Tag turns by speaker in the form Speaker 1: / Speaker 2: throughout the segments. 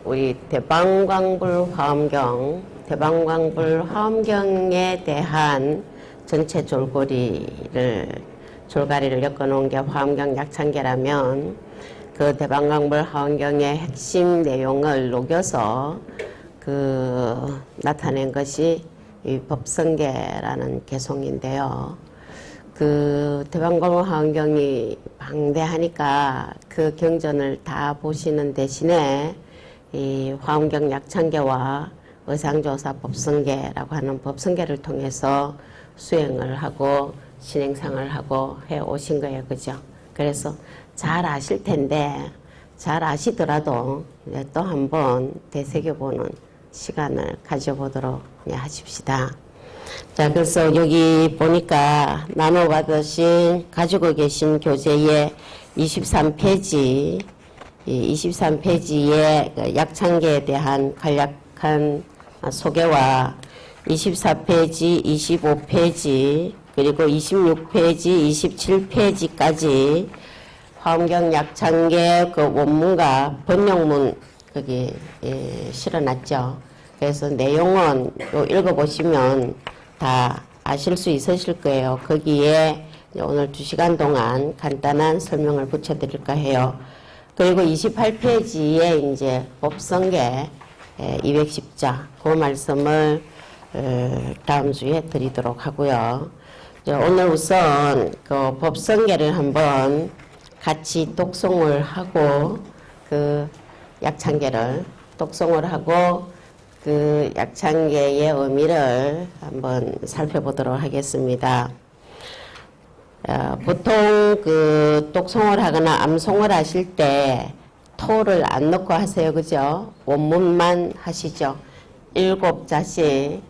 Speaker 1: 우리 대방광불 화엄경에 대한 전체 줄거리를 엮어놓은 게 화엄경 약창계라면 그 대방광불 화엄경의 핵심 내용을 녹여서 나타낸 것이 이 법성계라는 개송인데요. 그 대방광불 화엄경이 방대하니까 그 경전을 다 보시는 대신에 이 화엄경 약창계와 의상조사 법성계라고 하는 법성계를 통해서 수행을 하고 신행상을 하고 해 오신 거예요. 그죠? 그래서 잘 아실 텐데 잘 아시더라도 또 한번 되새겨보는 시간을 가져보도록 하십시다. 자, 그래서 여기 보니까 나눠받으신 가지고 계신 교재의 23페이지 이 23페이지의 약창계에 대한 간략한 소개와 24페이지, 25페이지, 그리고 26페이지, 27페이지까지 화엄경 약창계 그 원문과 번역문 거기 실어놨죠. 그래서 내용은 읽어보시면 다 아실 수 있으실 거예요. 거기에 오늘 2시간 동안 간단한 설명을 붙여드릴까 해요. 그리고 28페이지에 이제 법성계 210자 그 말씀을 다음 주에 드리도록 하고요. 오늘 우선 그 법성계를 한번 같이 독송을 하고 그 약창계를 독송을 하고 그 약창계의 의미를 한번 살펴보도록 하겠습니다. 보통 그 독송을 하거나 암송을 하실 때 토를 안 넣고 하세요. 그죠? 원문만 하시죠. 7자씩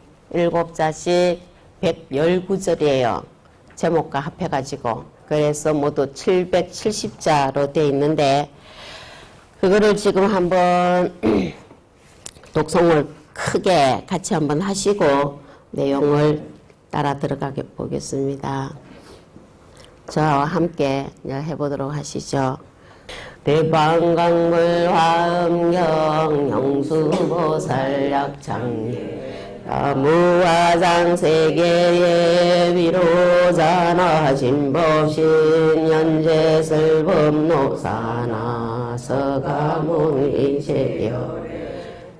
Speaker 1: 119절이에요. 제목과 합해가지고. 그래서 모두 770자로 되어 있는데 그거를 지금 한번 독송을 크게 같이 한번 하시고 내용을 따라 들어가 보겠습니다. 저와 함께 해보도록 하시죠. 대방광불 화엄경 영수보살 약창계 무화장세계의 위로자나 진법신 연재설 법록사나 서가문이체여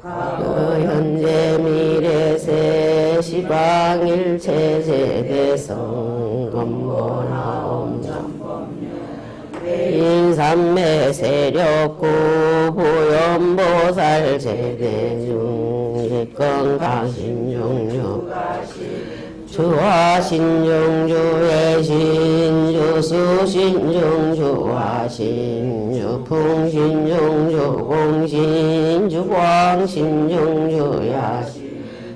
Speaker 1: 현재 미래세 시방일체제대성 건보나 인삼매 세력구 보현보살 제대중 일건강신중주 주화신중주의 신주 수신중주화신주 풍신중주 공신주 광신중주야신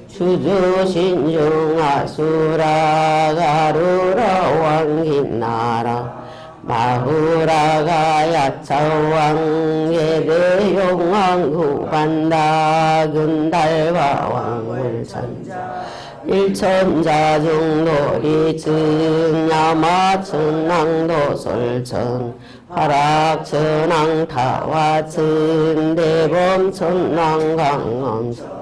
Speaker 1: 주주신중 아수라 가루라 왕긴나라 마후라가 야차왕 예대용왕 후반다 근달바 왕물천자 일천자 중도리 증야마천낭도 솔천 화락천왕 타와천 대범천왕 강엄천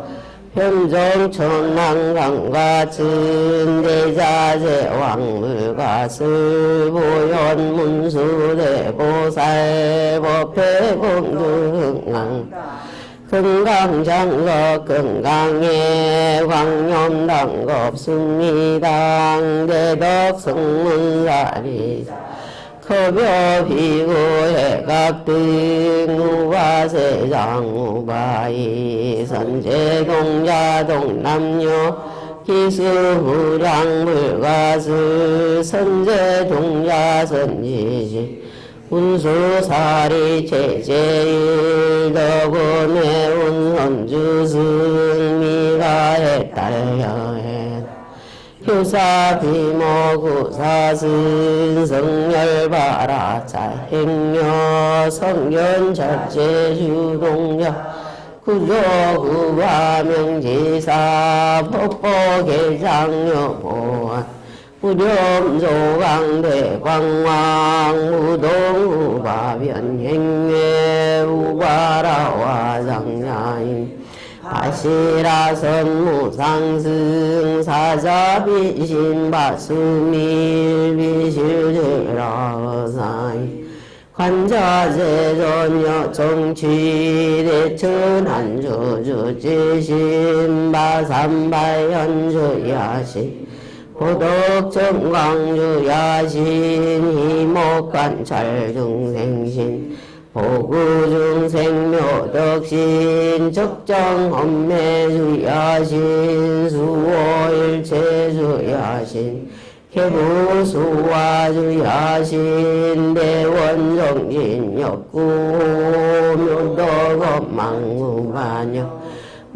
Speaker 1: 현종천왕강과 증대자재 왕물가슬 보현문수대보살 법회공주흥강 금강장거 금강에 광염당겁 승리당 대덕성문사리 거벼비구해각등 우바세장우바이 선제동자동남녀 기수무량물가슬 선제동자선지지 운수사리 제제일 덕원의 운선주승미가해 딸여해 효사비모구사슨 성열바라자 행여 성견절제주동자 구조구화명지사 법보계장여보안 무렴조강대광왕 무동우바변행외 우바라와 장야인 바시라선무상승 사자비신바수밀 비실드라사이 관자재전여 정취대천한주주지신바삼바연주야신 보덕정광주야신 희목관찰중생신 보구중생묘덕신 적정험매주야신 수호일체주야신 개부수화주야신 대원정신역구묘덕업망무반역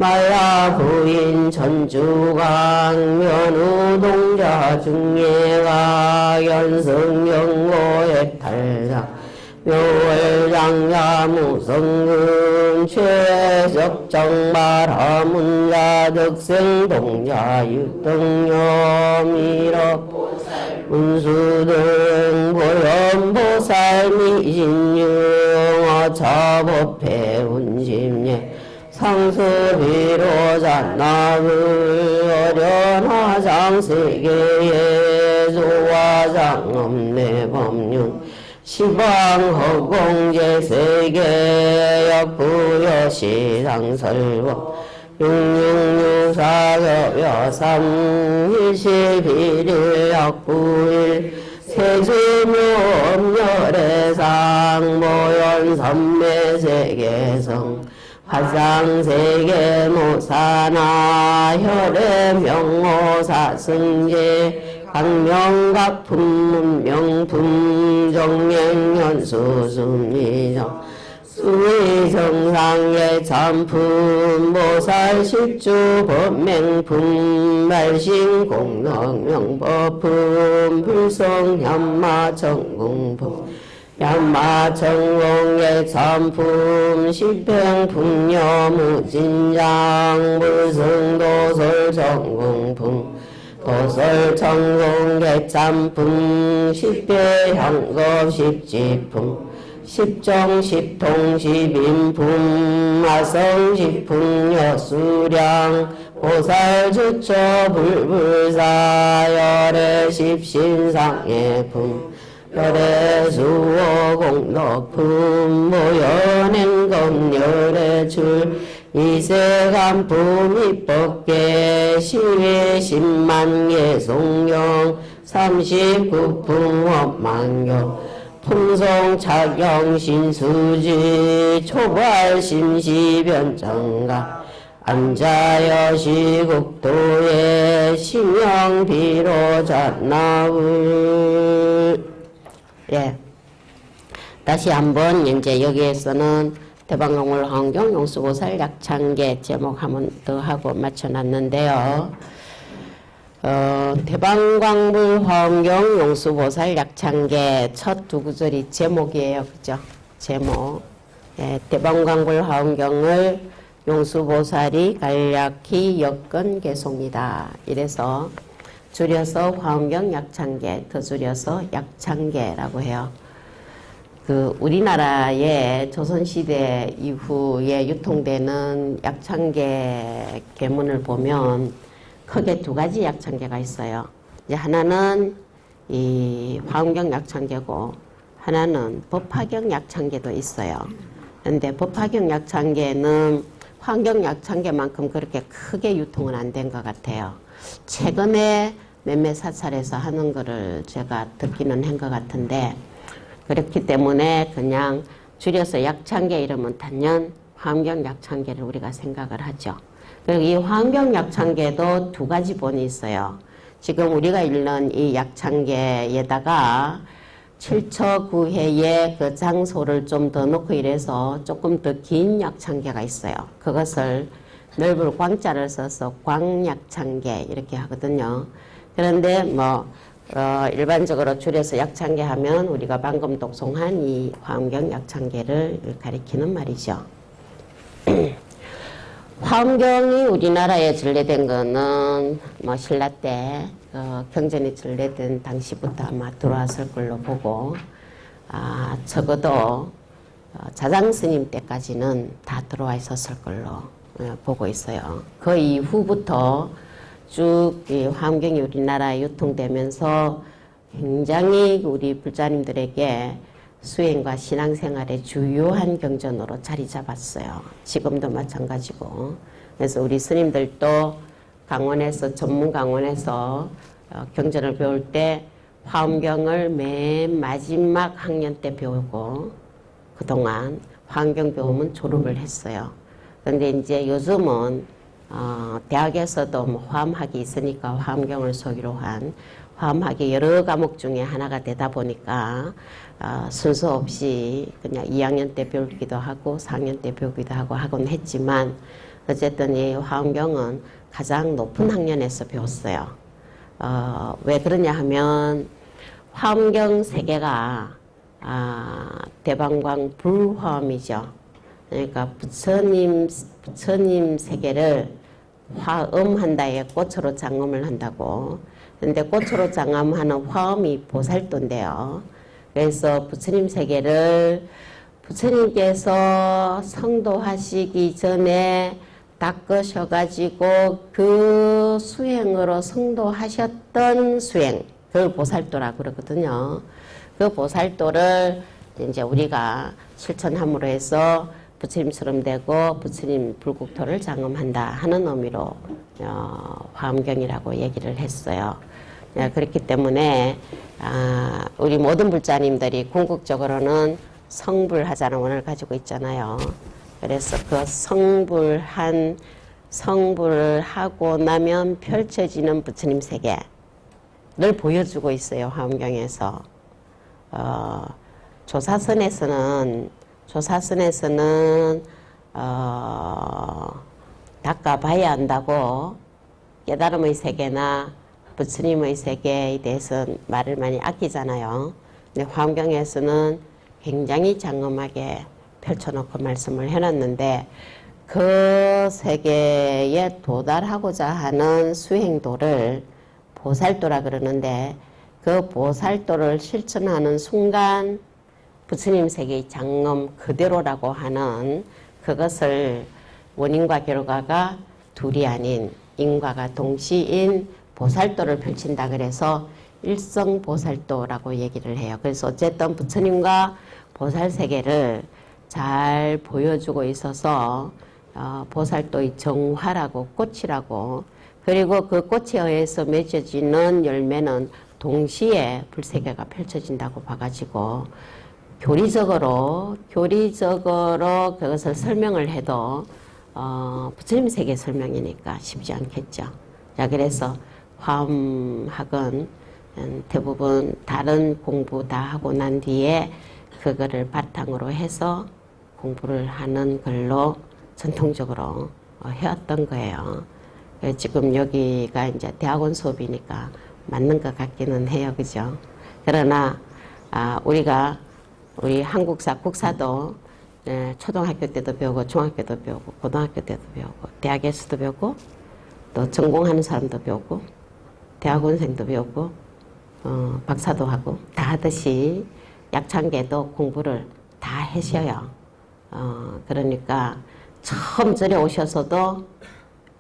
Speaker 1: 마야부인 천주강 면우동자 중예가 연승영고의 탈사 묘월장야무성근 최적정발하문자 득생동자 유등여미러 운수등 보현보살 미신유어 차법회 운심예 상수비로자 나을 어련하장세계에 조화장엄내 법륜 시방허공제세계 역부여시상설법 육육육사여여삼일시비릴 역부일 세주묘엄열애상 모연선매세계성 화상세계모사나 혈애명호사승제 강명각품 문명품 정행현수순미정 수의정상의 참품 모살십주 법맹품 말신공덕명법품 불성현마천궁품 yan마천공의 참품 십행품여무진장 불승도설정공품 도설천공의 참품 십배향겁 십지품 십정 십통 십인품 아성 십품 여수량 보살주처 불불사 열애 십신상예품 열애수호 공덕품 모연행검 열애출 이세간품 입법계 시외 십만계 송영 39품 업만경 풍성착영 신수지 초발 심시변정가 안자여 시국도에 신영비로잣나울. 예. 다시 한번 이제 여기에서는 대방광불 환경용수보살 약창계 제목 한번 더 하고 맞춰놨는데요. 대방광불 환경용수보살 약창계 첫 두 구절이 제목이에요. 그죠? 제목. 예, 대방광불 환경을 용수보살이 간략히 엮은 개송이다. 이래서 줄여서 화엄경 약창계, 더 줄여서 약창계라고 해요. 우리나라의 조선시대 이후에 유통되는 약창계 계문을 보면 크게 두 가지 약창계가 있어요. 이제 하나는 이 화엄경 약창계고 하나는 법화경 약창계도 있어요. 그런데 법화경 약창계는 화엄경 약창계만큼 그렇게 크게 유통은 안 된 것 같아요. 최근에 몇몇 사찰에서 하는 거를 제가 듣기는 한 것 같은데, 그렇기 때문에 그냥 줄여서 약창계 이러면 단연 화엄경 약창계를 우리가 생각을 하죠. 그리고 이 화엄경 약창계도 두 가지 본이 있어요. 지금 우리가 읽는 이 약창계에다가 7처 9회의 그 장소를 좀 더 넣고 이래서 조금 더 긴 약창계가 있어요. 그것을 넓은 광자를 써서 광약창계 이렇게 하거든요. 그런데 일반적으로 줄여서 약창계 하면 우리가 방금 독송한 이 화엄경 약창계를 가리키는 말이죠. 화엄경이 우리나라에 전래된 거는 뭐 신라 때 경전이 전래된 당시부터 아마 들어왔을 걸로 보고, 적어도 자장 스님 때까지는 다 들어와 있었을 걸로 보고 있어요. 그 이후부터 쭉 이 화엄경이 우리나라에 유통되면서 굉장히 우리 불자님들에게 수행과 신앙생활의 주요한 경전으로 자리 잡았어요. 지금도 마찬가지고. 그래서 우리 스님들도 강원에서, 전문 강원에서 경전을 배울 때 화엄경을 맨 마지막 학년 때 배우고, 그동안 화엄경 배우면 졸업을 했어요. 그런데 이제 요즘은 대학에서도 뭐 화엄학이 있으니까 화엄경을 소기로 한 화엄학이 여러 과목 중에 하나가 되다 보니까 순서 없이 그냥 2학년 때 배우기도 하고 4학년 때 배우기도 하고 하곤 했지만, 어쨌든 이 화엄경은 가장 높은 학년에서 배웠어요. 왜 그러냐 하면 화엄경 세계가 대방광 불화엄이죠. 그러니까 부처님 세계를 화엄한다에 꽃으로 장엄을 한다고. 근데 꽃으로 장엄하는 화엄이 보살도인데요. 그래서 부처님 세계를 부처님께서 성도하시기 전에 닦으셔가지고 그 수행으로 성도하셨던 수행, 그걸 보살도라고 그러거든요. 그 보살도를 이제 우리가 실천함으로 해서 부처님처럼 되고 부처님 불국토를 장엄한다 하는 의미로 화엄경이라고 얘기를 했어요. 그렇기 때문에 우리 모든 불자님들이 궁극적으로는 성불하자는 원을 가지고 있잖아요. 그래서 그 성불을 하고 나면 펼쳐지는 부처님 세계를 보여주고 있어요. 화엄경에서. 조사선에서는 닦아봐야 한다고 깨달음의 세계나 부처님의 세계에 대해서 말을 많이 아끼잖아요. 근데 화엄경에서는 굉장히 장엄하게 펼쳐놓고 말씀을 해놨는데, 그 세계에 도달하고자 하는 수행도를 보살도라 그러는데, 그 보살도를 실천하는 순간 부처님 세계의 장엄 그대로라고 하는 그것을 원인과 결과가 둘이 아닌 인과가 동시인 보살도를 펼친다 그래서 일성보살도라고 얘기를 해요. 그래서 어쨌든 부처님과 보살 세계를 잘 보여주고 있어서 보살도의 정화라고 꽃이라고, 그리고 그 꽃에 의해서 맺어지는 열매는 동시에 불세계가 펼쳐진다고 봐가지고 교리적으로 그것을 설명을 해도 부처님 세계 설명이니까 쉽지 않겠죠. 자, 그래서 화엄학은 대부분 다른 공부 다 하고 난 뒤에 그거를 바탕으로 해서 공부를 하는 걸로 전통적으로 해왔던 거예요. 지금 여기가 이제 대학원 수업이니까 맞는 것 같기는 해요. 그죠? 그러나 우리 한국사, 국사도 초등학교 때도 배우고 중학교도 배우고 고등학교 때도 배우고 대학에서도 배우고 또 전공하는 사람도 배우고 대학원생도 배우고 박사도 하고 다 하듯이 약창계도 공부를 다 하셔요. 그러니까 처음 절에 오셔서도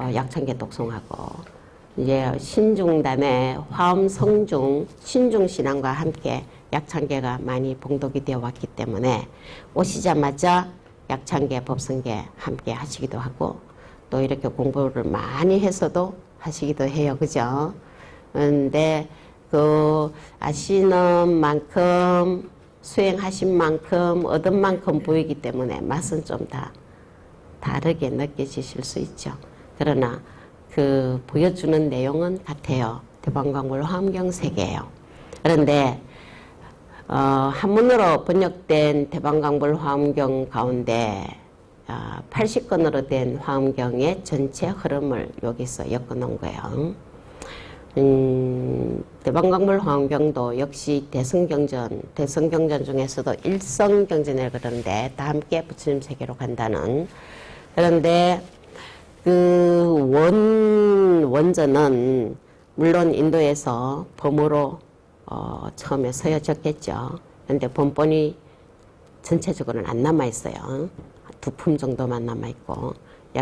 Speaker 1: 약창계 독송하고 이제 신중단의 화엄 성중 신중신앙과 함께 약창계가 많이 봉독이 되어 왔기 때문에 오시자마자 약창계 법성계 함께 하시기도 하고 또 이렇게 공부를 많이 해서도 하시기도 해요. 그죠? 그런데 그 아시는 만큼 수행하신 만큼 얻은 만큼 보이기 때문에 맛은 좀 다 다르게 느껴지실 수 있죠. 그러나 그 보여주는 내용은 같아요. 대방광불 화엄경 세계예요. 그런데 한문으로 번역된 대방광불 화엄경 가운데 80권으로 된 화엄경의 전체 흐름을 여기서 엮어놓은 거예요. 대방광불 화엄경도 역시 대성경전 중에서도 일성경전이라고 그러는데 다 함께 부처님 세계로 간다는. 그런데 그 원전은 물론 인도에서 범으로 처음에 서여졌겠죠. 그런데 번본이 전체적으로는 안 남아있어요. 2품 정도만 남아있고.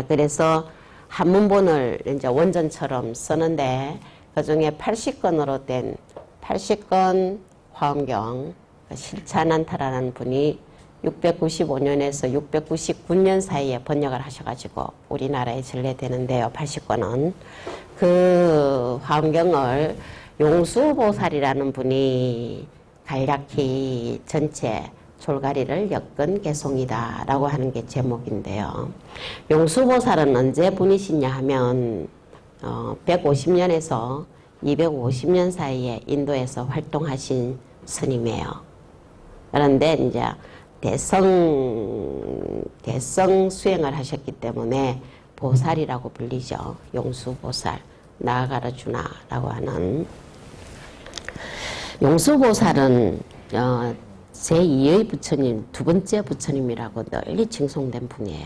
Speaker 1: 그래서 한문본을 이제 원전처럼 쓰는데 그 중에 80권으로 된 80권 화엄경 실찬한타라는 분이 695년에서 699년 사이에 번역을 하셔가지고 우리나라에 전래되는데요. 80권은. 그 화엄경을 용수보살이라는 분이 간략히 전체 졸가리를 엮은 개송이다 라고 하는 게 제목인데요. 용수보살은 언제 분이시냐 하면 150년에서 250년 사이에 인도에서 활동하신 스님이에요. 그런데 이제 대성 수행을 하셨기 때문에 보살이라고 불리죠. 용수보살, 나아가라 주나라고 하는. 용수보살은 제2의 부처님, 두 번째 부처님이라고 널리 칭송된 분이에요.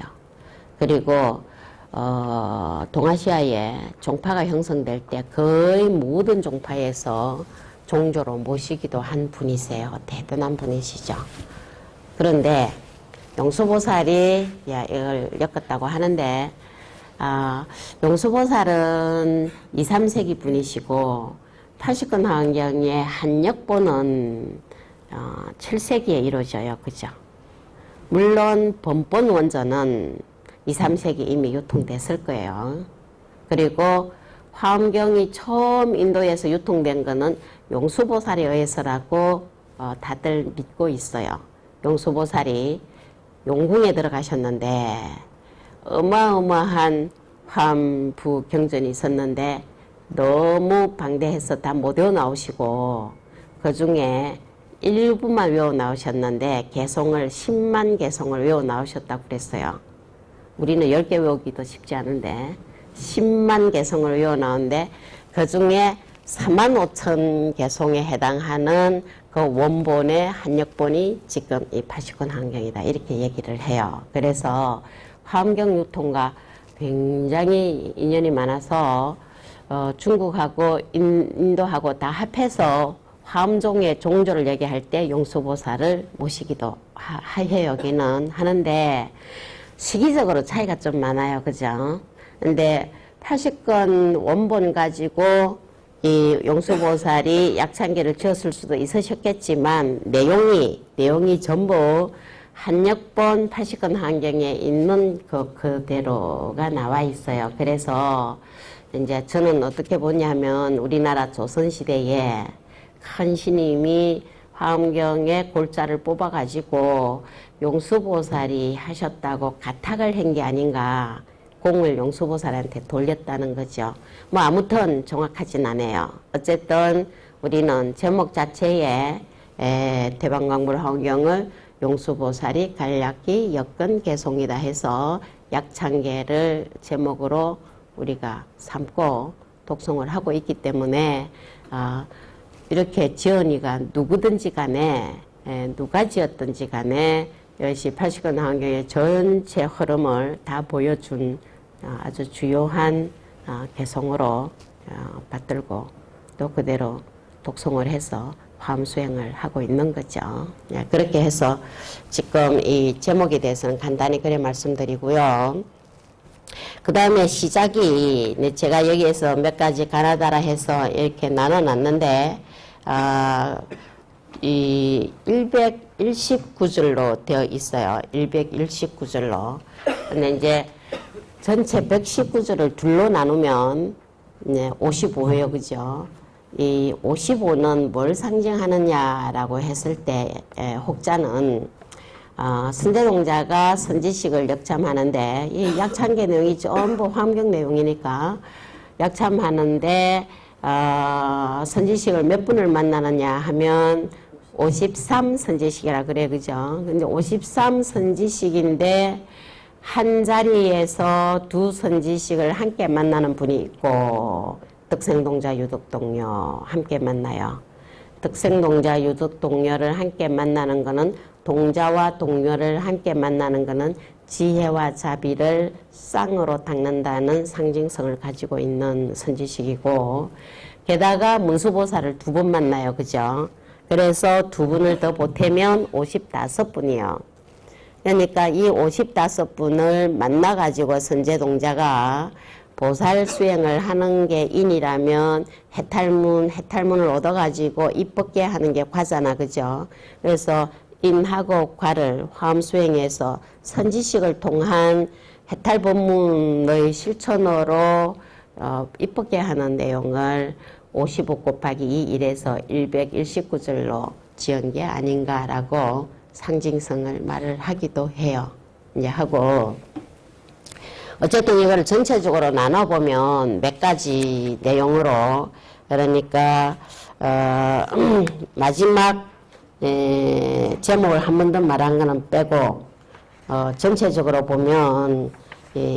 Speaker 1: 그리고 동아시아에 종파가 형성될 때 거의 모든 종파에서 종조로 모시기도 한 분이세요. 대단한 분이시죠. 그런데 용수보살이 이걸 엮었다고 하는데 용수보살은 2, 3세기 분이시고 80권 화엄경의 한역본은 7세기에 이루어져요. 그죠? 물론 번본 원전은 2, 3세기 이미 유통됐을 거예요. 그리고 화엄경이 처음 인도에서 유통된 거는 용수보살에 의해서라고 다들 믿고 있어요. 용수보살이 용궁에 들어가셨는데 어마어마한 화엄부 경전이 있었는데 너무 방대해서 다 못 외워 나오시고 그 중에 일부만 외워 나오셨는데 개송을 10만 개송을 외워 나오셨다고 그랬어요. 우리는 10개 외우기도 쉽지 않은데 10만 개송을 외워 나오는데 그 중에 4만 5천 개송에 해당하는 그 원본의 한역본이 지금 이 80권 화엄경이다 이렇게 얘기를 해요. 그래서 화엄경 유통과 굉장히 인연이 많아서 중국하고 인도하고 다 합해서 화엄종의 종조를 얘기할 때 용수보살을 모시기도 해요. 여기는 하는데 시기적으로 차이가 좀 많아요. 그죠? 근데 80권 원본 가지고 이 용수보살이 약창기를 지었을 수도 있으셨겠지만 내용이 전부 한역본 80권 화엄경에 있는 그대로가 나와 있어요. 그래서 이제 저는 어떻게 보냐면 우리나라 조선시대에 큰 스님이 화엄경의 골자를 뽑아가지고 용수보살이 하셨다고 가탁을 한 게 아닌가, 공을 용수보살한테 돌렸다는 거죠. 뭐 아무튼 정확하진 않아요. 어쨌든 우리는 제목 자체에 대방광불 화엄경을 용수보살이 간략히 엮은 개송이다 해서 약창계를 제목으로 우리가 삼고 독송을 하고 있기 때문에 이렇게 지은이가 누구든지 간에 누가 지었든지 간에 이것이 80권 화엄경의 전체 흐름을 다 보여준 아주 주요한 개송으로 받들고 또 그대로 독송을 해서 화엄 수행을 하고 있는 거죠. 그렇게 해서 지금 이 제목에 대해서는 간단히 그래 말씀드리고요. 그 다음에 시작이 제가 여기에서 몇 가지 가나다라 해서 이렇게 나눠놨는데 이 119줄로 되어 있어요. 119줄로. 근데 이제 전체 119줄을 둘로 나누면 55회요. 그죠? 이 55는 뭘 상징하느냐라고 했을 때 혹자는 선제동자가 선지식을 역참하는데 이 약참계 내용이 전부 화엄경 내용이니까 약참하는데 선지식을 몇 분을 만나느냐 하면 53 선지식이라 그래. 그죠? 근데 53 선지식인데 한 자리에서 두 선지식을 함께 만나는 분이 있고 득생동자 유득동녀 함께 만나요. 득생동자 유득동녀를 함께 만나는 거는 동자와 동녀를 함께 만나는 거는 지혜와 자비를 쌍으로 닦는다는 상징성을 가지고 있는 선지식이고, 게다가 문수보살을 두 번 만나요. 그죠? 그래서 두 분을 더 보태면 55분이요. 그러니까 이 55분을 만나가지고 선제동자가 보살 수행을 하는 게 인이라면 해탈문을 얻어가지고 입법계 하는 게 과잖아. 그죠? 그래서 인하고 과를 화엄수행해서 선지식을 통한 해탈법문의 실천으로 입법계 하는 내용을 55 곱하기 2 1에서 119절로 지은 게 아닌가라고 상징성을 말을 하기도 해요. 이제 하고, 어쨌든 이걸 전체적으로 나눠보면 몇 가지 내용으로, 그러니까 마지막 제목을 한 번 더 말한 거는 빼고 전체적으로 보면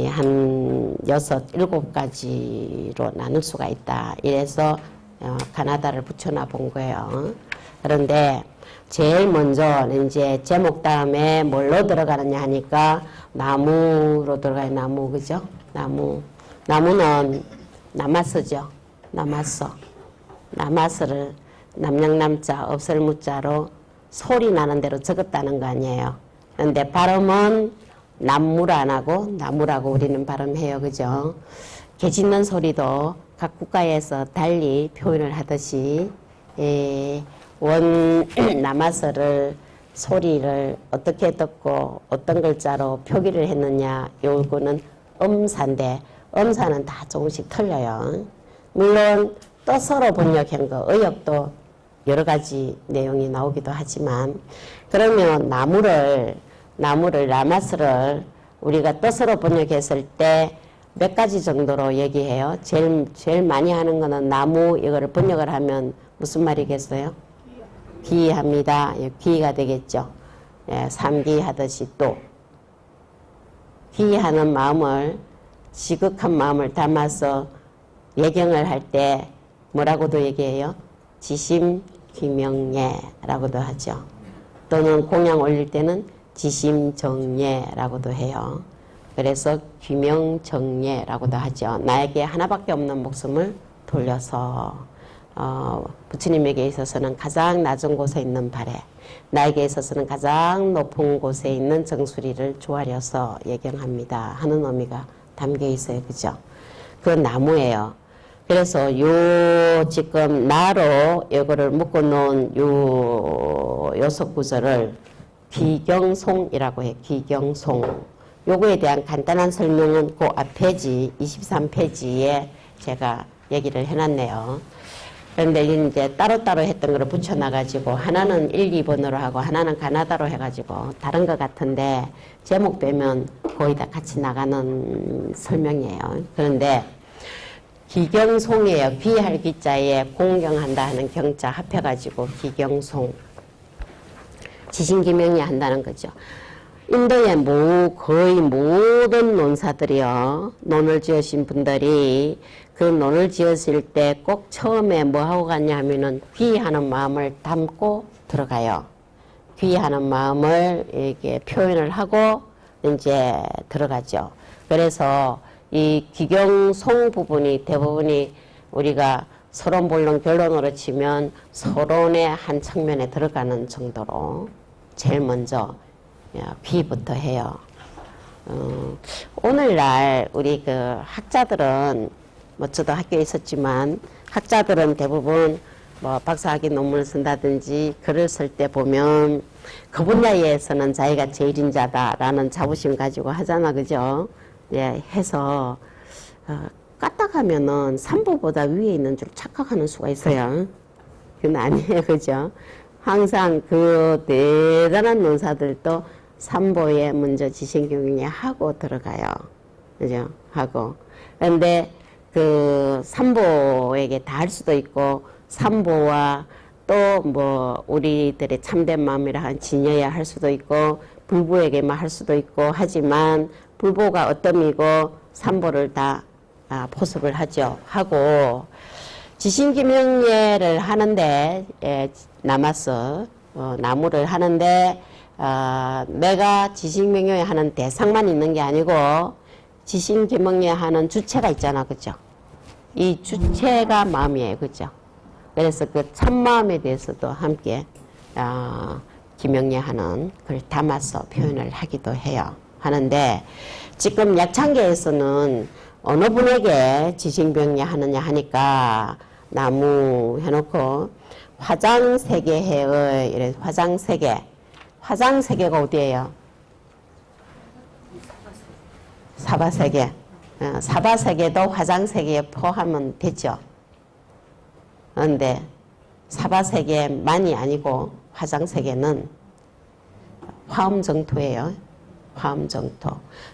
Speaker 1: 한 6, 7가지로 나눌 수가 있다. 이래서 가나다를 붙여놔 본 거예요. 그런데 제일 먼저 이제 제목 다음에 뭘로 들어가느냐 하니까 나무로 들어가요. 나무, 그죠? 나무는 남아서죠. 남아서를 남양남자 없을무자로 소리 나는 대로 적었다는 거 아니에요. 그런데 발음은 남물 안 하고 나무라고 우리는 발음해요. 그죠? 개 짖는 소리도 각 국가에서 달리 표현을 하듯이 원 남아서를 소리를 어떻게 듣고 어떤 글자로 표기를 했느냐, 요거는 음사인데 음사는 다 조금씩 틀려요. 물론 뜻으로 번역한 거 의역도 여러 가지 내용이 나오기도 하지만, 그러면 나무를 라마스를 우리가 뜻으로 번역했을 때 몇 가지 정도로 얘기해요. 제일 많이 하는 거는 나무, 이거를 번역을 하면 무슨 말이겠어요? 귀합니다. 귀가 되겠죠. 삼귀 하듯이 또 귀하는 마음을, 지극한 마음을 담아서 예경을 할 때 뭐라고도 얘기해요? 지심귀명예라고도 하죠. 또는 공양 올릴 때는 지심정예라고도 해요. 그래서 귀명정예라고도 하죠. 나에게 하나밖에 없는 목숨을 돌려서 부처님에게 있어서는 가장 낮은 곳에 있는 발에, 나에게 있어서는 가장 높은 곳에 있는 정수리를 조아려서 예경합니다 하는 의미가 담겨 있어요. 그죠? 그 나무예요. 그래서 요 지금 나로 이거를 묶어 놓은 요 요속 구절을 귀경송이라고 해요. 귀경송. 요거에 대한 간단한 설명은 그 앞페이지 23페이지에 제가 얘기를 해놨네요. 그런데 이제 따로따로 했던 거를 붙여놔가지고 하나는 1, 2번으로 하고 하나는 가나다로 해가지고 다른 것 같은데 제목 빼면 거의 다 같이 나가는 설명이에요. 그런데 기경송이에요. 귀할 귀자에 공경한다 하는 경자 합해가지고 기경송. 지신기명이 한다는 거죠. 인도의 거의 모든 논사들이요, 논을 지으신 분들이 그 논을 지었을 때 꼭 처음에 뭐 하고 갔냐 하면은 귀하는 마음을 담고 들어가요. 귀하는 마음을 이렇게 표현을 하고 이제 들어가죠. 그래서 이 기경송 부분이 대부분이 우리가 서론본론 결론으로 치면 서론의 한 측면에 들어가는 정도로 제일 먼저 귀부터 해요. 오늘날 우리 그 학자들은 뭐 저도 학교에 있었지만 학자들은 대부분 뭐 박사학위 논문을 쓴다든지 글을 쓸 때 보면 그 분야에서는 자기가 제일인자다라는 자부심 가지고 하잖아. 그죠? 해서 까딱하면은 삼보보다 위에 있는 줄 착각하는 수가 있어요. 그건 아니에요. 그죠? 항상 그 대단한 논사들도 삼보에 먼저 지신경에 하고 들어가요. 그죠? 하고. 그런데 그 삼보에게 다 할 수도 있고, 삼보와 또 뭐 우리들의 참된 마음이라 한 진여야 할 수도 있고, 불보에게만 할 수도 있고 하지만 불보가 어떤이고 삼보를 다 포섭을 하죠. 하고 지신기명예를 하는데 남아서 나무를 하는데 내가 지식명령에 하는 대상만 있는 게 아니고 지식명령에 하는 주체가 있잖아, 그죠? 이 주체가 마음이에요, 그죠? 그래서 그 참마음에 대해서도 함께 기명례하는 걸 담아서 표현을 하기도 해요. 하는데 지금 약창계에서는 어느 분에게 지식명례 하느냐 하니까 나무 해놓고 화장세계해의 이래 화장세계. 화장세계가 어디예요? 사바세계. 사바세계도 화장세계에 포함은 되죠. 그런데 사바세계만이 아니고 화장세계는 화엄정토예요. 화엄정토.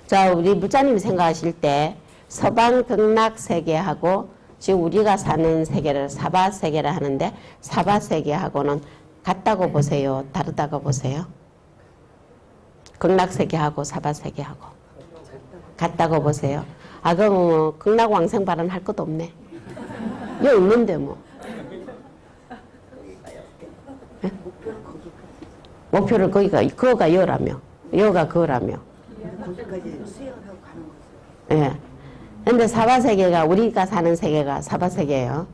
Speaker 1: 자, 우리 무자님이 생각하실 때 서방극락세계하고 지금 우리가 사는 세계를 사바세계라 하는데 사바세계하고는 같다고 보세요? 다르다고 보세요? 극락세계하고 사바세계하고 같다고 보세요? 그럼 뭐 극락왕생 발언할 것도 없네. 여기 있는데 뭐. 네? 목표를 그거가 여라며. 여가 그거라며.
Speaker 2: 거기까지 수행을 하고 가는 거죠.
Speaker 1: 예. 근데 사바세계가 우리가 사는 세계가 사바세계예요.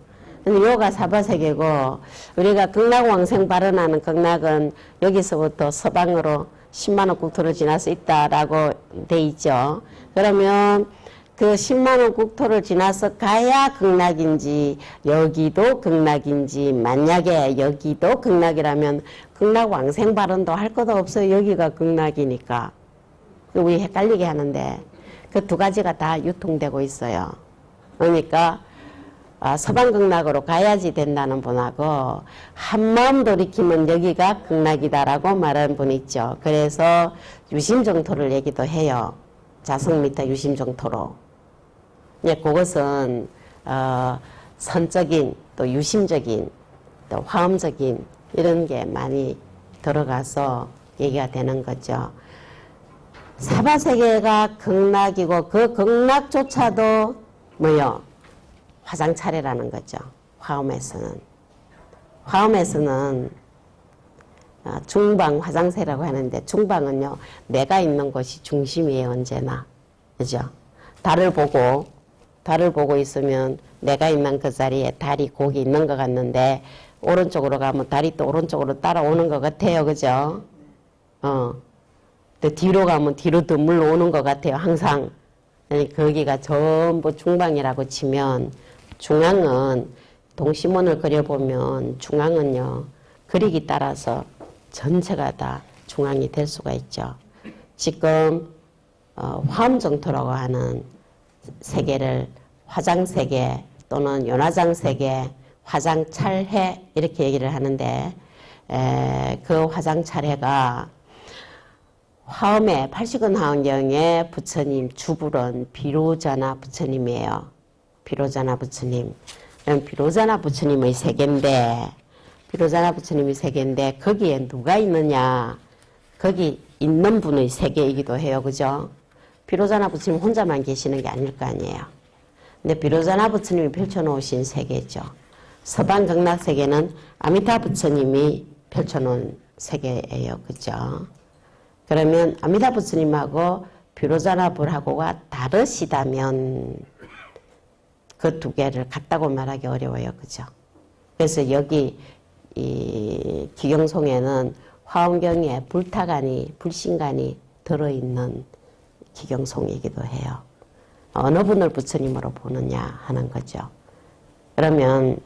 Speaker 1: 근데 요가 사바세계고 우리가 극락왕생 발언하는 극락은 여기서부터 서방으로 10만원 국토를 지나서 있다라고 돼 있죠. 그러면 그 10만원 국토를 지나서 가야 극락인지 여기도 극락인지 만약에 여기도 극락이라면 극락왕생 발언도 할 것도 없어요. 여기가 극락이니까. 우리 헷갈리게 하는데 그 두 가지가 다 유통되고 있어요. 그러니까 서방극락으로 가야지 된다는 분하고 한마음 돌이키면 여기가 극락이다라고 말하는 분이 있죠. 그래서 유심정토를 얘기도 해요. 자성 밑에 유심정토로. 그것은 선적인 또 유심적인 또 화음적인 이런 게 많이 들어가서 얘기가 되는 거죠. 사바세계가 극락이고 그 극락조차도 뭐요? 화장차례라는 거죠. 화엄에서는. 화엄에서는 중방 화장세라고 하는데 중방은요. 내가 있는 곳이 중심이에요. 언제나. 그죠? 달을 보고 있으면 내가 있는 그 자리에 달이 거기 있는 것 같는데 오른쪽으로 가면 달이 또 오른쪽으로 따라오는 것 같아요. 그죠? 또 뒤로 가면 뒤로 더 물러오는 것 같아요. 항상. 거기가 전부 중방이라고 치면 중앙은 동시몬을 그려보면 중앙은요. 그리기 따라서 전체가 다 중앙이 될 수가 있죠. 지금 화엄정토라고 하는 세계를 화장세계 또는 연화장세계, 화장찰해 이렇게 얘기를 하는데 그 화장찰해가 화엄의 80권 화엄경의 부처님 주불은 비로자나 부처님이에요. 비로자나 부처님. 비로자나 부처님의 세계인데 비로자나 부처님의 세계인데 거기에 누가 있느냐. 거기 있는 분의 세계이기도 해요. 그죠? 비로자나 부처님 혼자만 계시는 게 아닐 거 아니에요. 근데 비로자나 부처님이 펼쳐놓으신 세계죠. 서방 극락세계는 아미타 부처님이 펼쳐놓은 세계예요. 그죠? 그러면 아미타 부처님하고 비로자나 불하고가 다르시다면 그 두 개를 같다고 말하기 어려워요. 그죠? 그래서 여기 이 기경송에는 화엄경에 불타간이, 불신간이 들어있는 기경송이기도 해요. 어느 분을 부처님으로 보느냐 하는 거죠. 그러면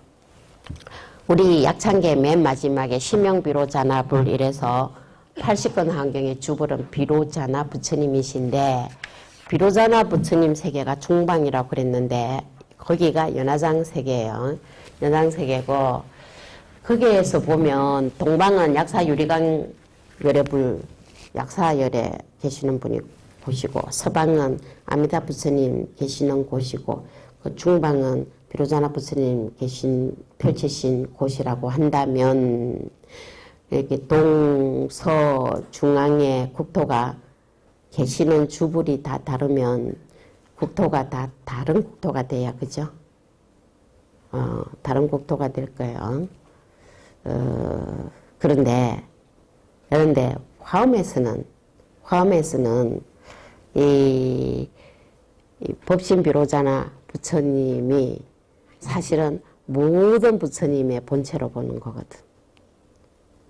Speaker 1: 우리 약창계 맨 마지막에 심명비로자나불 이래서 80권 환경의 주불은 비로자나 부처님이신데 비로자나 부처님 세계가 중방이라고 그랬는데 거기가 연화장 세계예요. 연화장 세계고 거기에서 보면 동방은 약사유리강 열애불 약사열에 계시는 분이 곳이고 서방은 아미타 부처님 계시는 곳이고 그 중방은 비로자나 부처님 펼치신 곳이라고 한다면 이렇게 동서 중앙의 국토가 계시는 주불이 다 다르면 국토가 다 다른 국토가 돼야 그죠? 다른 국토가 될 거예요. 그런데 화엄에서는 이 법신 비로자나 부처님이 사실은 모든 부처님의 본체로 보는 거거든.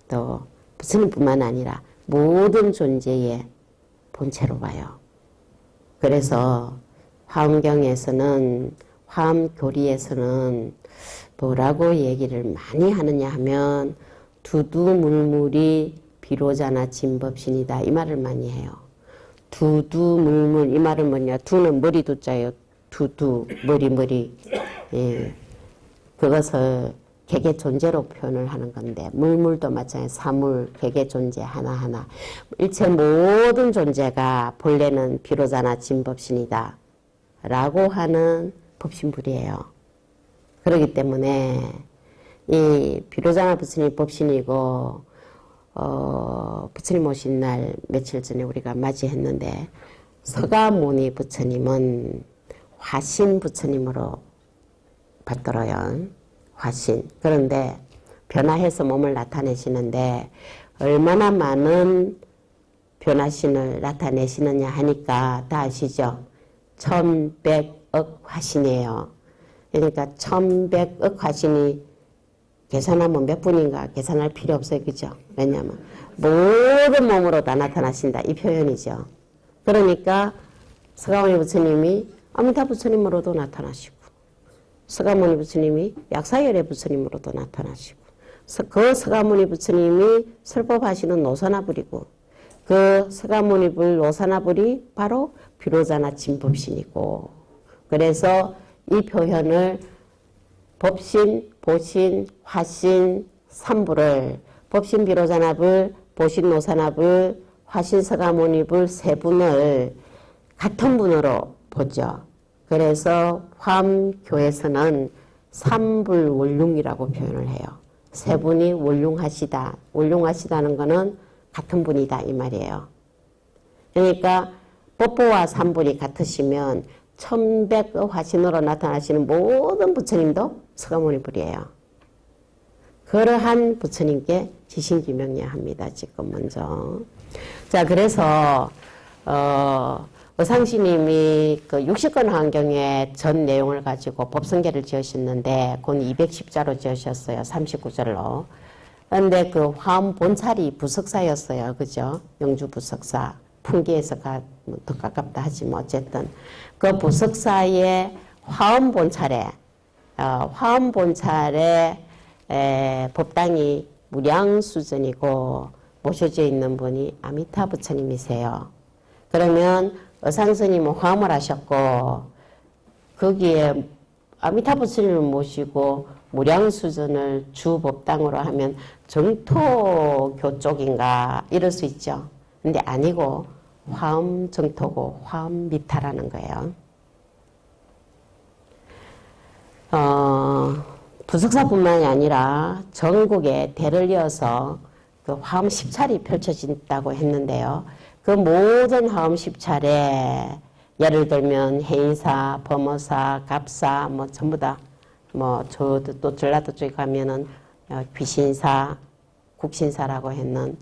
Speaker 1: 또 부처님뿐만 아니라 모든 존재의 본체로 봐요. 그래서 화엄경에서는, 화엄교리에서는 뭐라고 얘기를 많이 하느냐 하면 두두물물이 비로자나 진법신이다, 이 말을 많이 해요. 두두물물, 이 말은 뭐냐, 두는 머리 두자예요. 두두, 머리. 예. 그것을 개개 존재로 표현을 하는 건데, 물물도 마찬가지, 사물, 개개 존재 하나하나. 일체 모든 존재가 본래는 비로자나 진법신이다 라고 하는 법신불이에요. 그렇기 때문에 이 비로자나 부처님 법신이고, 부처님 오신 날 며칠 전에 우리가 맞이했는데, 서가모니 부처님은 화신 부처님으로 받들어요. 화신. 그런데 변화해서 몸을 나타내시는데 얼마나 많은 변화신을 나타내시느냐 하니까 다 아시죠? 1100억 화신이에요. 그러니까 1100억 화신이 계산하면 몇 분인가 계산할 필요 없어요. 그죠? 왜냐하면 모든 몸으로 다 나타나신다, 이 표현이죠. 그러니까 서가모니 부처님이 아미타 부처님으로도 나타나시고, 서가모니 부처님이 약사열의 부처님으로도 나타나시고, 그 서가모니 부처님이 설법하시는 노사나불이고, 그 서가모니 불 노사나불이 바로 비로자나 진법신이고, 그래서 이 표현을 법신, 보신, 화신, 삼불을 법신 비로자나불, 보신 노사나불, 화신 서가모니불 세 분을 같은 분으로 보죠. 그래서 화엄교에서는 삼불원룡이라고 표현을 해요. 세 분이 원룡하시다. 원룡하시다는 것은 같은 분이다, 이 말이에요. 그러니까 뽀뽀와 삼불이 같으시면 1100의 화신으로 나타나시는 모든 부처님도 서가모니불이에요. 그러한 부처님께 지신기명례합니다. 지금 먼저. 자, 그래서 의상스님이 그 60권 환경의 전 내용을 가지고 법성계를 지으셨는데 그건 210자로 지으셨어요. 39절로. 그런데 그 화엄 본찰이 부석사였어요. 그죠? 영주 부석사. 풍기에서 더 가깝다 하지 뭐 어쨌든 그 부석사의 화엄 본찰에 법당이 무량수전이고 모셔져 있는 분이 아미타 부처님이세요. 그러면 의상스님은 화엄을 하셨고 거기에 아미타 부처님을 모시고 무량수전을 주법당으로 하면 정토교 쪽인가 이럴 수 있죠. 근데 아니고 화엄 정토고 화엄 미타라는 거예요. 부석사뿐만이 아니라 전국에 대를 이어서 그 화엄 10차례 펼쳐진다고 했는데요. 그 모든 화엄 10차례 예를 들면 해인사, 범어사, 갑사 뭐 전부 다 뭐 저도 또 전라도 쪽에 가면은 귀신사, 국신사라고 했는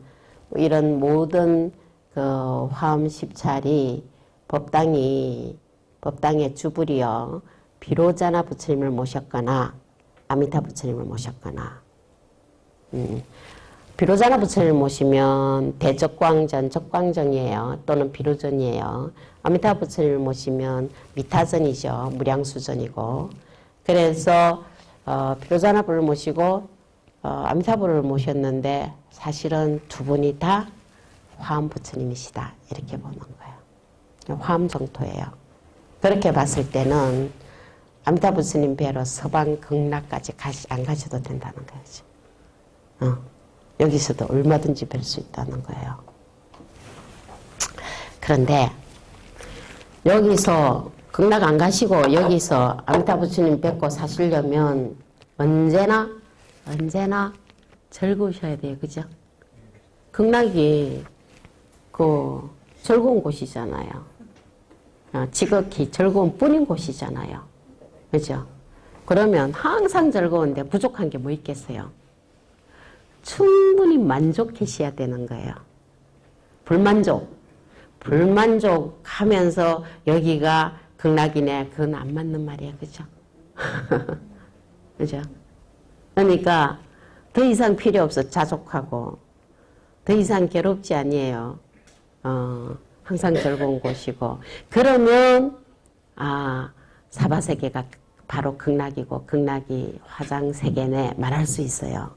Speaker 1: 이런 모든 그 화엄 10차례 법당의 주불이요. 비로자나 부처님을 모셨거나 아미타 부처님을 모셨거나 비로자나 부처님을 모시면 대적광전, 적광전이에요. 또는 비로전이에요. 아미타 부처님을 모시면 미타전이죠. 무량수전이고. 그래서 비로자나 불을 모시고 아미타 불을 모셨는데 사실은 두 분이 다 화엄 부처님이시다. 이렇게 보는 거예요. 화엄 정토예요. 그렇게 봤을 때는 아미타 부처님 뵈러 서방 극락까지 안 가셔도 된다는 거죠. 여기서도 얼마든지 뵐 수 있다는 거예요. 그런데 여기서 극락 안 가시고 여기서 아미타 부처님 뵙고 사시려면 언제나 즐거우셔야 돼요. 그죠? 극락이 그 즐거운 곳이잖아요. 지극히 즐거운 뿐인 곳이잖아요. 그죠? 그러면 항상 즐거운데 부족한 게 뭐 있겠어요? 충분히 만족하셔야 되는 거예요. 불만족하면서 여기가 극락이네. 그건 안 맞는 말이야. 그죠? 그죠? 그러니까 더 이상 필요 없어. 자족하고. 더 이상 괴롭지 아니에요. 항상 즐거운 곳이고. 그러면, 사바세계가 바로 극락이고, 극락이 화장세계네 말할 수 있어요.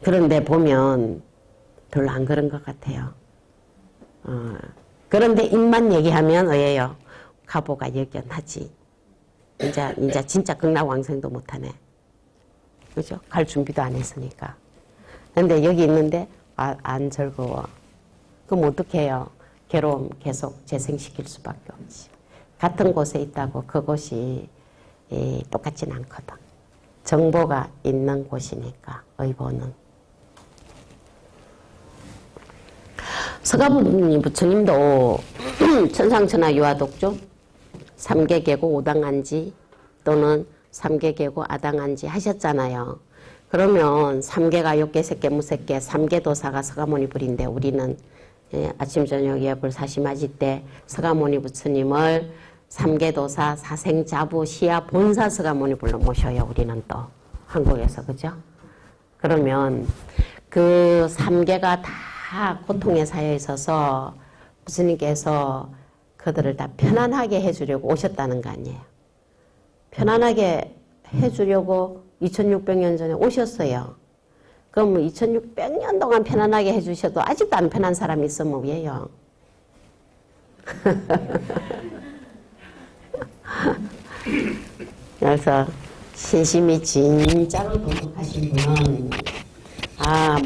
Speaker 1: 그런데 보면 별로 안 그런 것 같아요. 그런데 입만 얘기하면 어예요. 가보가 역견하지. 이제 진짜 극락왕생도 못하네. 그죠? 갈 준비도 안 했으니까. 근데 여기 있는데 안 즐거워. 그럼 어떻게 해요? 괴로움 계속 재생시킬 수밖에 없지. 같은 곳에 있다고 그곳이 똑같진 않거든. 정보가 있는 곳이니까 의보는. 서가모니 부처님도 천상천하 유아독조 3계계고 5당한지 또는 3계계고 아당한지 하셨잖아요. 그러면 3계가 욕계, 색계, 무색계, 3계도사가 서가모니 불인데 우리는 아침 저녁 예불 사시마지 때 서가모니 부처님을 3계도사 사생자부 시야 본사 서가모니 불로 모셔요. 우리는 또 한국에서. 그죠? 그러면 그 3계가 다 고통에 쌓여 있어서 부처님께서 그들을 다 편안하게 해주려고 오셨다는 거 아니에요. 편안하게 해주려고 2600년 전에 오셨어요. 그럼 2600년 동안 편안하게 해주셔도 아직도 안 편한 사람이 있으면 왜요? 그래서 신심이 진짜로 도둑하신 분은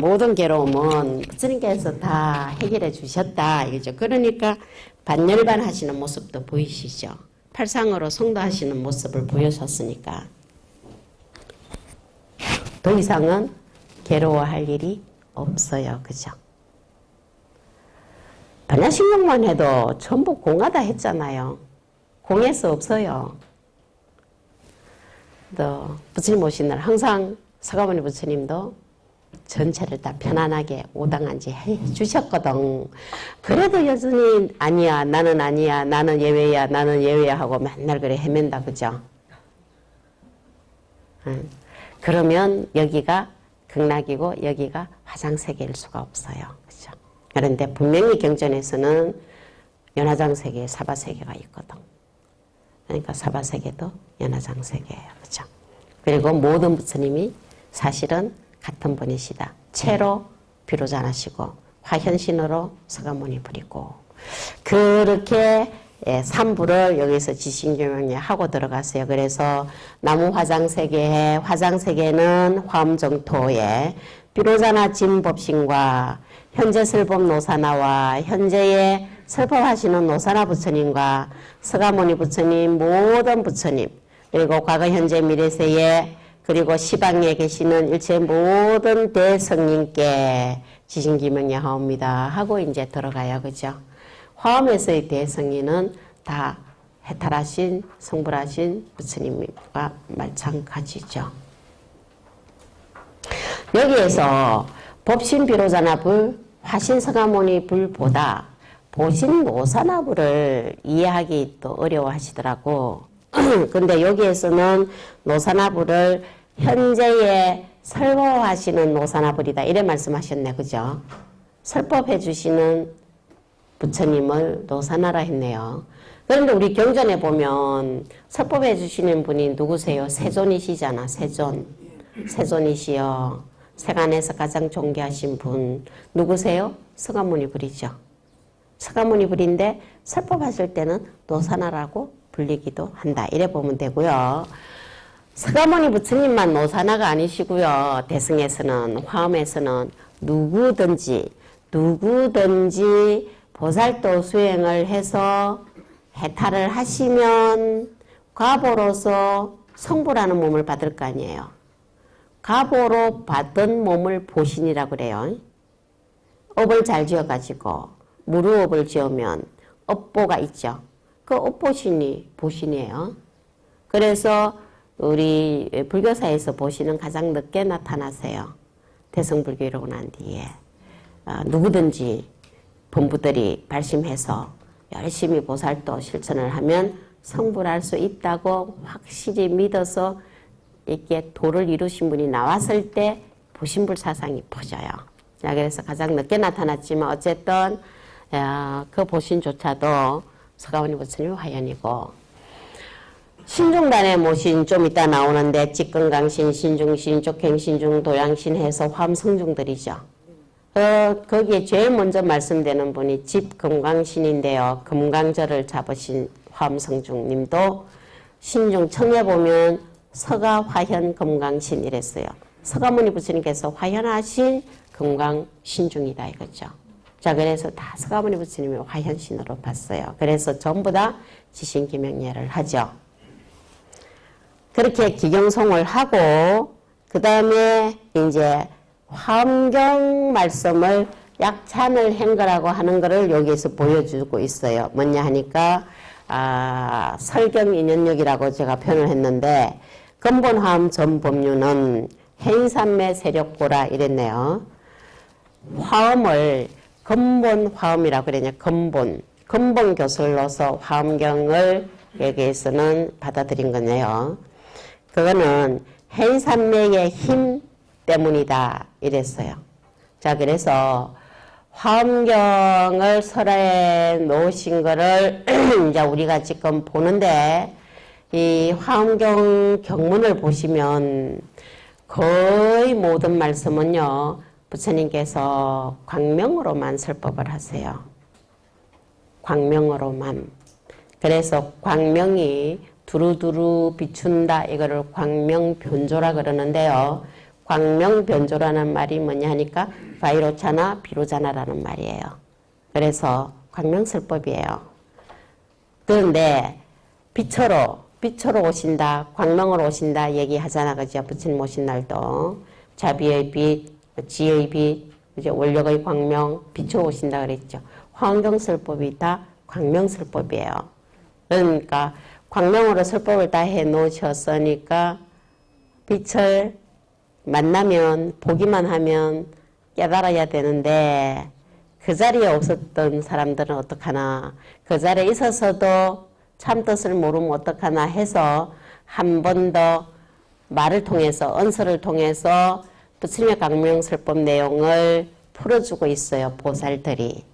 Speaker 1: 모든 괴로움은 부처님께서 다 해결해 주셨다 이거죠. 그러니까 반열반 하시는 모습도 보이시죠. 팔상으로 성도하시는 모습을 보여줬으니까 더 이상은 괴로워할 일이 없어요. 그죠? 반야신경만 해도 전부 공하다 했잖아요. 공해서 없어요. 또 부처님 오신 날 항상 서가모니 부처님도 전체를 다 편안하게 오당한지 해주셨거든. 그래도 여전히 아니야, 나는 예외야, 나는 예외야 하고 맨날 그래 헤맨다. 그죠? 그러면 여기가 극락이고 여기가 화장세계일 수가 없어요. 그죠? 그런데 분명히 경전에서는 연화장세계에 사바세계가 있거든. 그러니까 사바세계도 연화장세계예요. 그죠? 그리고 모든 부처님이 사실은 같은 분이시다. 채로 비로자나시고 화현신으로 서가모니 불이고 그렇게 삼부를 여기서 지신경영에 하고 들어갔어요. 그래서 나무 화장세계에 화장세계는 화엄정토에 비로자나 진법신과 현재 설법 노사나와 현재의 설법하시는 노사나 부처님과 서가모니 부처님 모든 부처님 그리고 과거 현재 미래세에 그리고 시방에 계시는 일체 모든 대성님께 지신기명에 하옵니다 하고 이제 들어가요. 그죠? 화엄에서의 대성인은 다 해탈하신 성불하신 부처님과 마찬가지죠. 여기에서 법신 비로자나불 화신 서가모니 불보다 보신 노사나불을 이해하기 또 어려워하시더라고. 근데 여기에서는 노사나불을 현재에 설법하시는 노사나불이다 이래 말씀하셨네. 그죠? 설법해 주시는 부처님을 노사나라 했네요. 그런데 우리 경전에 보면 설법해 주시는 분이 누구세요? 세존이시잖아. 세존이시여. 세간에서 가장 존귀하신 분 누구세요? 서가모니 불이죠. 서가모니 불인데 설법하실 때는 노사나라고 불리기도 한다. 이래 보면 되고요. 서가모니 부처님만 노사나가 아니시고요. 대승에서는 화엄에서는 누구든지 보살도 수행을 해서 해탈을 하시면 과보로서 성불하는 몸을 받을 거 아니에요. 과보로 받은 몸을 보신이라고 그래요. 업을 잘 지어가지고 무루업을 지으면 업보가 있죠. 그 업보신이 보신이에요. 그래서 우리 불교사에서 보신은 가장 늦게 나타나세요. 대승불교 이러고 난 뒤에. 누구든지 본부들이 발심해서 열심히 보살도 실천을 하면 성불할 수 있다고 확실히 믿어서 이렇게 도를 이루신 분이 나왔을 때 부신불 사상이 퍼져요. 자, 그래서 가장 늦게 나타났지만 어쨌든 그 보신조차도 서가모니 부처님 화연이고, 신중단에 모신 좀 이따 나오는데 직건강신, 신중신, 족행신중, 도양신 해서 화엄성중들이죠. 거기에 제일 먼저 말씀되는 분이 집금강신인데요. 금강절을 잡으신 화엄성중님도 신중 청에 보면 서가 화현 금강신 이랬어요. 서가모니 부처님께서 화현하신 금강신중이다 이거죠. 자, 그래서 다 서가모니 부처님이 화현신으로 봤어요. 그래서 전부 다 지신기명예를 하죠. 그렇게 기경송을 하고 그 다음에 이제 화엄경 말씀을 약찬을 행거라고 하는 것을 여기에서 보여주고 있어요. 뭐냐 하니까 설경인연력이라고 제가 표현을 했는데, 근본화엄 전법류는 해인산매 세력고라 이랬네요. 화엄을 근본화엄이라고 그랬냐. 근본 교설로서 화엄경을 여기에서는 받아들인 거네요. 그거는 해인산매의 힘 때문이다 이랬어요. 자, 그래서 화엄경을 설에 놓으신 거를 이제 우리가 지금 보는데, 이 화엄경 경문을 보시면 거의 모든 말씀은요, 부처님께서 광명으로만 설법을 하세요. 광명으로만. 그래서 광명이 두루두루 비춘다 이거를 광명변조라 그러는데요. 광명변조라는 말이 뭐냐 하니까 바이로차나 비로자나라는 말이에요. 그래서 광명설법이에요. 그런데 빛으로 오신다, 광명으로 오신다 얘기하잖아, 그죠? 부처님 오신 날도 자비의 빛, 지의 빛, 이제 원력의 광명, 빛으로 오신다 그랬죠. 화엄경설법이 다 광명설법이에요. 그러니까 광명으로 설법을 다 해놓으셨으니까 빛을 만나면 보기만 하면 깨달아야 되는데, 그 자리에 없었던 사람들은 어떡하나, 그 자리에 있어서도 참뜻을 모르면 어떡하나 해서 한 번 더 말을 통해서, 언서를 통해서 부처님의 광명설법 내용을 풀어주고 있어요, 보살들이.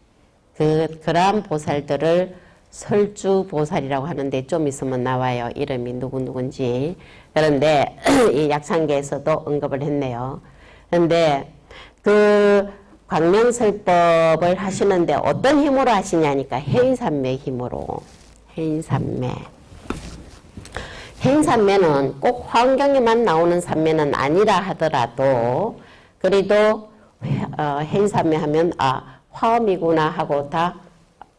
Speaker 1: 그러한 보살들을 설주보살이라고 하는데 좀 있으면 나와요. 이름이 누군지. 그런데 이 약창계에서도 언급을 했네요. 그런데 그 광명설법을 하시는데 어떤 힘으로 하시냐니까 해인산매 힘으로. 해인산매. 해인산매는 꼭 화엄경에만 나오는 산매는 아니라 하더라도 그래도 해인산매 하면 화엄이구나 하고 다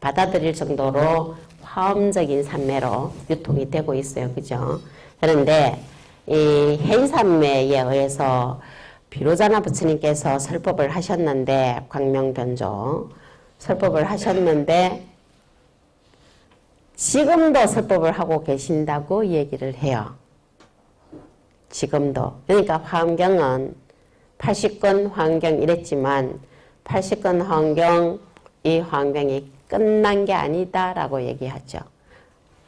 Speaker 1: 받아들일 정도로 화엄적인 산매로 유통이 되고 있어요. 그죠? 그런데 이 해인산매에 의해서 비로자나 부처님께서 설법을 하셨는데, 광명변조 설법을 하셨는데 지금도 설법을 하고 계신다고 얘기를 해요. 지금도. 그러니까 화엄경은 80권 화엄경 이랬지만 80권 화엄경, 이 화엄경이 끝난 게 아니다라고 얘기하죠.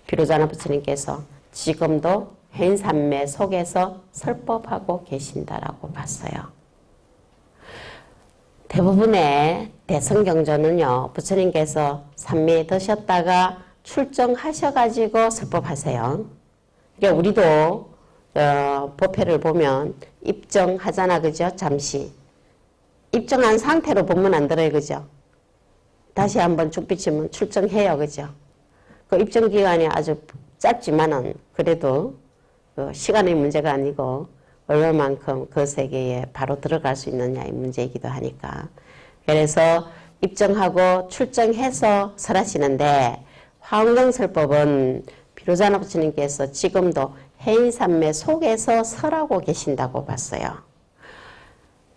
Speaker 1: 비로자나 부처님께서 지금도 해인산매 속에서 설법하고 계신다라고 봤어요. 대부분의 대성경전은요, 부처님께서 산매에 드셨다가 출정하셔가지고 설법하세요. 그러니까 우리도 법회를 보면 입정하잖아, 그죠? 잠시. 입정한 상태로 보면 안 들어요, 그죠? 다시 한번 쭉 비치면 출정해요, 그죠? 그 입정 기간이 아주 짧지만은 그래도 그 시간의 문제가 아니고 얼마만큼 그 세계에 바로 들어갈 수 있느냐의 문제이기도 하니까. 그래서 입정하고 출정해서 설하시는데, 화엄경설법은 비로자나 부처님께서 지금도 해인산매 속에서 설하고 계신다고 봤어요.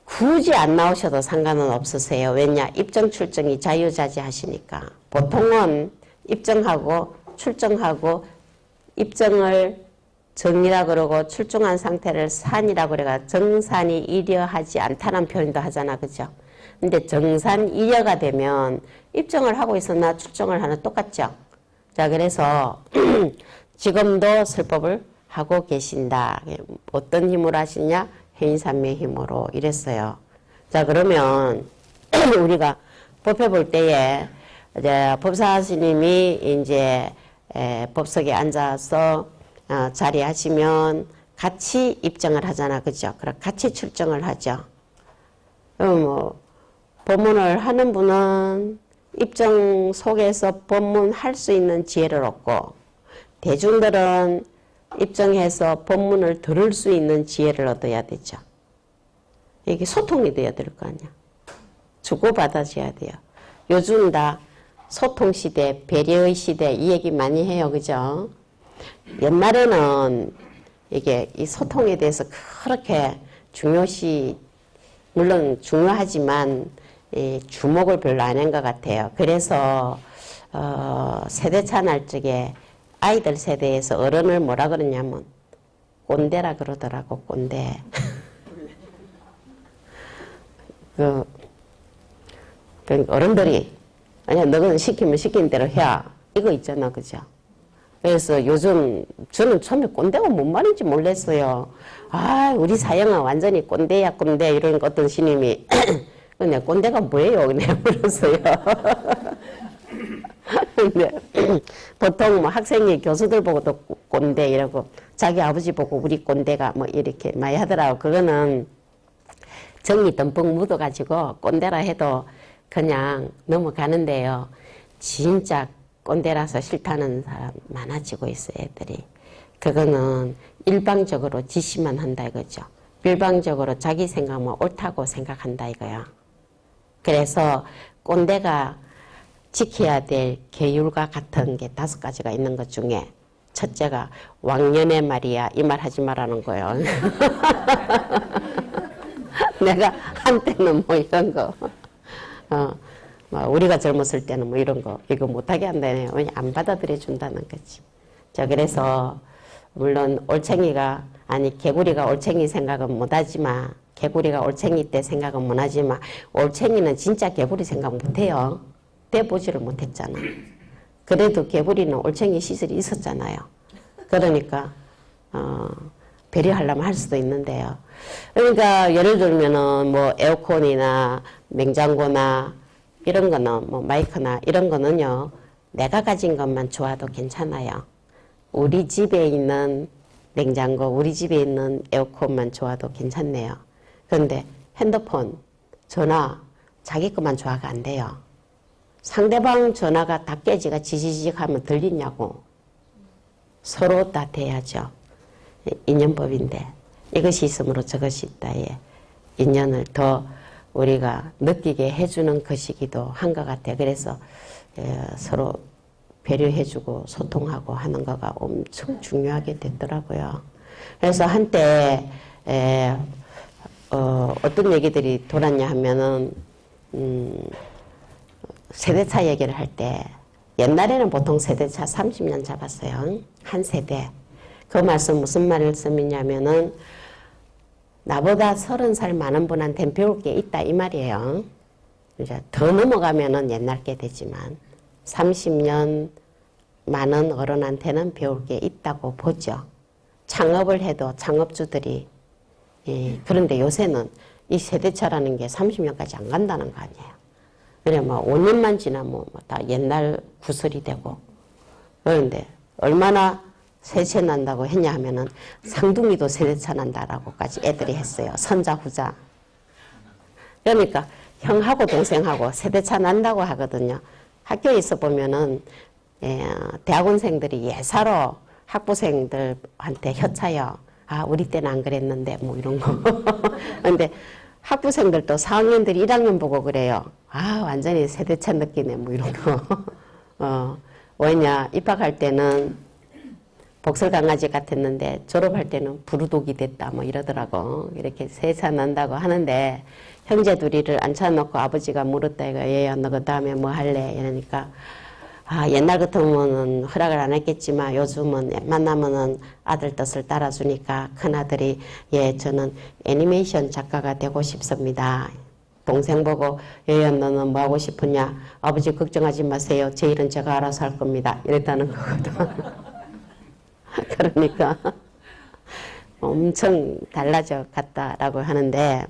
Speaker 1: 굳이 안 나오셔도 상관은 없으세요. 왜냐? 입정 출정이 자유자재하시니까. 보통은 입정하고 출정하고, 입정을 정이라 그러고 출중한 상태를 산이라 그래가 정산이 이려하지 않다는 표현도 하잖아, 그죠? 근데 정산 2여가 되면 입증을 하고 있었나 출정을 하나 똑같죠. 자, 그래서 지금도 설법을 하고 계신다. 어떤 힘으로 하시냐? 해인산매의 힘으로 이랬어요. 자, 그러면 우리가 법회 볼 때에 이제 법사 스님이 이제 법석에 앉아서 자리하시면 같이 입증을 하잖아, 그죠? 그럼 같이 출정을 하죠. 그럼 뭐 법문을 하는 분은 입증 속에서 법문 할 수 있는 지혜를 얻고, 대중들은 입증해서 법문을 들을 수 있는 지혜를 얻어야 되죠. 이게 소통이 돼야 될 거 아니야. 주고받아줘야 돼요. 요즘 다 소통시대, 배려의 시대, 이 얘기 많이 해요. 그죠? 옛날에는 이게 이 소통에 대해서 그렇게 물론 중요하지만 주목을 별로 안 한 것 같아요. 그래서 세대차 날 적에 아이들 세대에서 어른을 뭐라 그러냐면 꼰대라 그러더라고. 꼰대. 그 어른들이 아니야, 너는 시키면 시킨 대로 해. 이거 있잖아, 그죠? 그래서 요즘 저는 처음에 꼰대가 뭔 말인지 몰랐어요. 아, 우리 사형은 완전히 꼰대야, 꼰대. 이런 어떤 스님이 근데 꼰대가 뭐예요? 내가 물었어요. 근데 보통 뭐 학생이 교수들 보고도 꼰대 이러고 자기 아버지 보고 우리 꼰대가 뭐 이렇게 많이 하더라고. 그거는 정이 듬뿍 묻어가지고 꼰대라 해도 그냥 넘어가는데요. 진짜 꼰대라서 싫다는 사람 많아지고 있어요, 애들이. 그거는 일방적으로 지시만 한다 이거죠. 일방적으로 자기 생각만 옳다고 생각한다 이거야. 그래서 꼰대가 지켜야 될 계율과 같은 게 5가지가 있는 것 중에 첫째가 왕년의 말이야. 이 말 하지 말라는 거예요. 내가 한때는 뭐 이런 거 우리가 젊었을 때는 뭐 이런 거 이거 못하게 한다네요. 왜냐 안 받아들여 준다는 거지. 자, 그래서 물론 개구리가 올챙이 생각은 못하지만 개구리가 올챙이 때 생각은 못하지만 올챙이는 진짜 개구리 생각 못해요. 돼보지를 못했잖아. 그래도 개구리는 올챙이 시절이 있었잖아요. 그러니까 배려하려면 할 수도 있는데요. 그러니까 예를 들면은 뭐 에어컨이나 냉장고나 이런 거는 뭐 마이크나 이런 거는요. 내가 가진 것만 좋아도 괜찮아요. 우리 집에 있는 냉장고, 우리 집에 있는 에어컨만 좋아도 괜찮네요. 그런데 핸드폰, 전화, 자기 것만 좋아가 안 돼요. 상대방 전화가 다 깨지가 지지직 하면 들리냐고. 서로 다 돼야죠. 인연법인데 이것이 있으므로 저것이 있다. 예. 인연을 더 우리가 느끼게 해주는 것이기도 한 것 같아요. 그래서 서로 배려해주고 소통하고 하는 거가 엄청 중요하게 됐더라고요. 그래서 한때 어떤 얘기들이 돌았냐 하면은 세대차 얘기를 할 때 옛날에는 보통 세대차 30년 잡았어요. 한 세대. 그 말씀 무슨 말씀이냐면은 나보다 30살 많은 분한테는 배울 게 있다 이 말이에요. 이제 더 넘어가면은 옛날 게 되지만 30년 많은 어른한테는 배울 게 있다고 보죠. 창업을 해도 창업주들이 그런데 요새는 이 세대차라는 게 30년까지 안 간다는 거 아니에요. 그래 뭐 5년만 지나면 다 옛날 구설이 되고 그런데 얼마나 세차 난다고 했냐 하면은 상둥이도 세대차 난다라고까지 애들이 했어요. 선자 후자. 그러니까 형하고 동생하고 세대차 난다고 하거든요. 학교에 있어 보면은 대학원생들이 예사로 학부생들한테 혀차요. 아 우리 때는 안 그랬는데 뭐 이런 거. 근데 학부생들도 4학년들이 1학년 보고 그래요. 아 완전히 세대차 느끼네 뭐 이런 거. 왜냐 입학할 때는 복설강아지 같았는데 졸업할 때는 부르독이 됐다 뭐 이러더라고. 이렇게 세차 난다고 하는데 형제 둘이를 앉혀놓고 아버지가 물었다 이거 얘야 너 그 다음에 뭐 할래 이러니까 아 옛날 같으면은 허락을 안 했겠지만 요즘은 만나면은 아들 뜻을 따라주니까 큰아들이 예 저는 애니메이션 작가가 되고 싶습니다. 동생 보고 얘야 너는 뭐 하고 싶으냐? 아버지 걱정하지 마세요. 제 일은 제가 알아서 할 겁니다. 이랬다는 거거든. 그러니까 엄청 달라져 갔다라고 하는데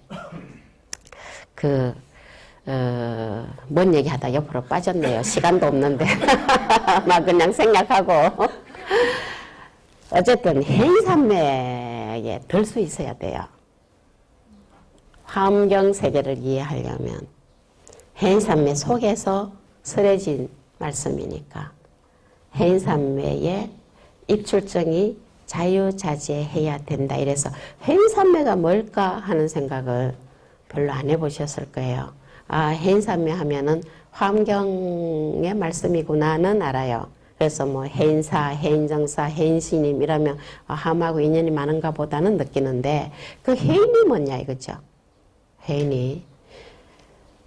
Speaker 1: 뭔 얘기하다 옆으로 빠졌네요. 시간도 없는데 막 그냥 생각하고 어쨌든 해인산매에 들 수 있어야 돼요. 화엄경 세계를 이해하려면 해인산매 속에서 설해진 말씀이니까 해인산매의 입출정이 자유자재해야 된다. 이래서 해인산매가 뭘까 하는 생각을 별로 안 해보셨을 거예요. 아, 해인산매 하면은 화엄경의 말씀이구나는 알아요. 그래서 뭐 해인사, 해인정사, 해인스님 이러면 함하고 인연이 많은가 보다는 느끼는데 그 해인이 뭐냐 이거죠. 해인이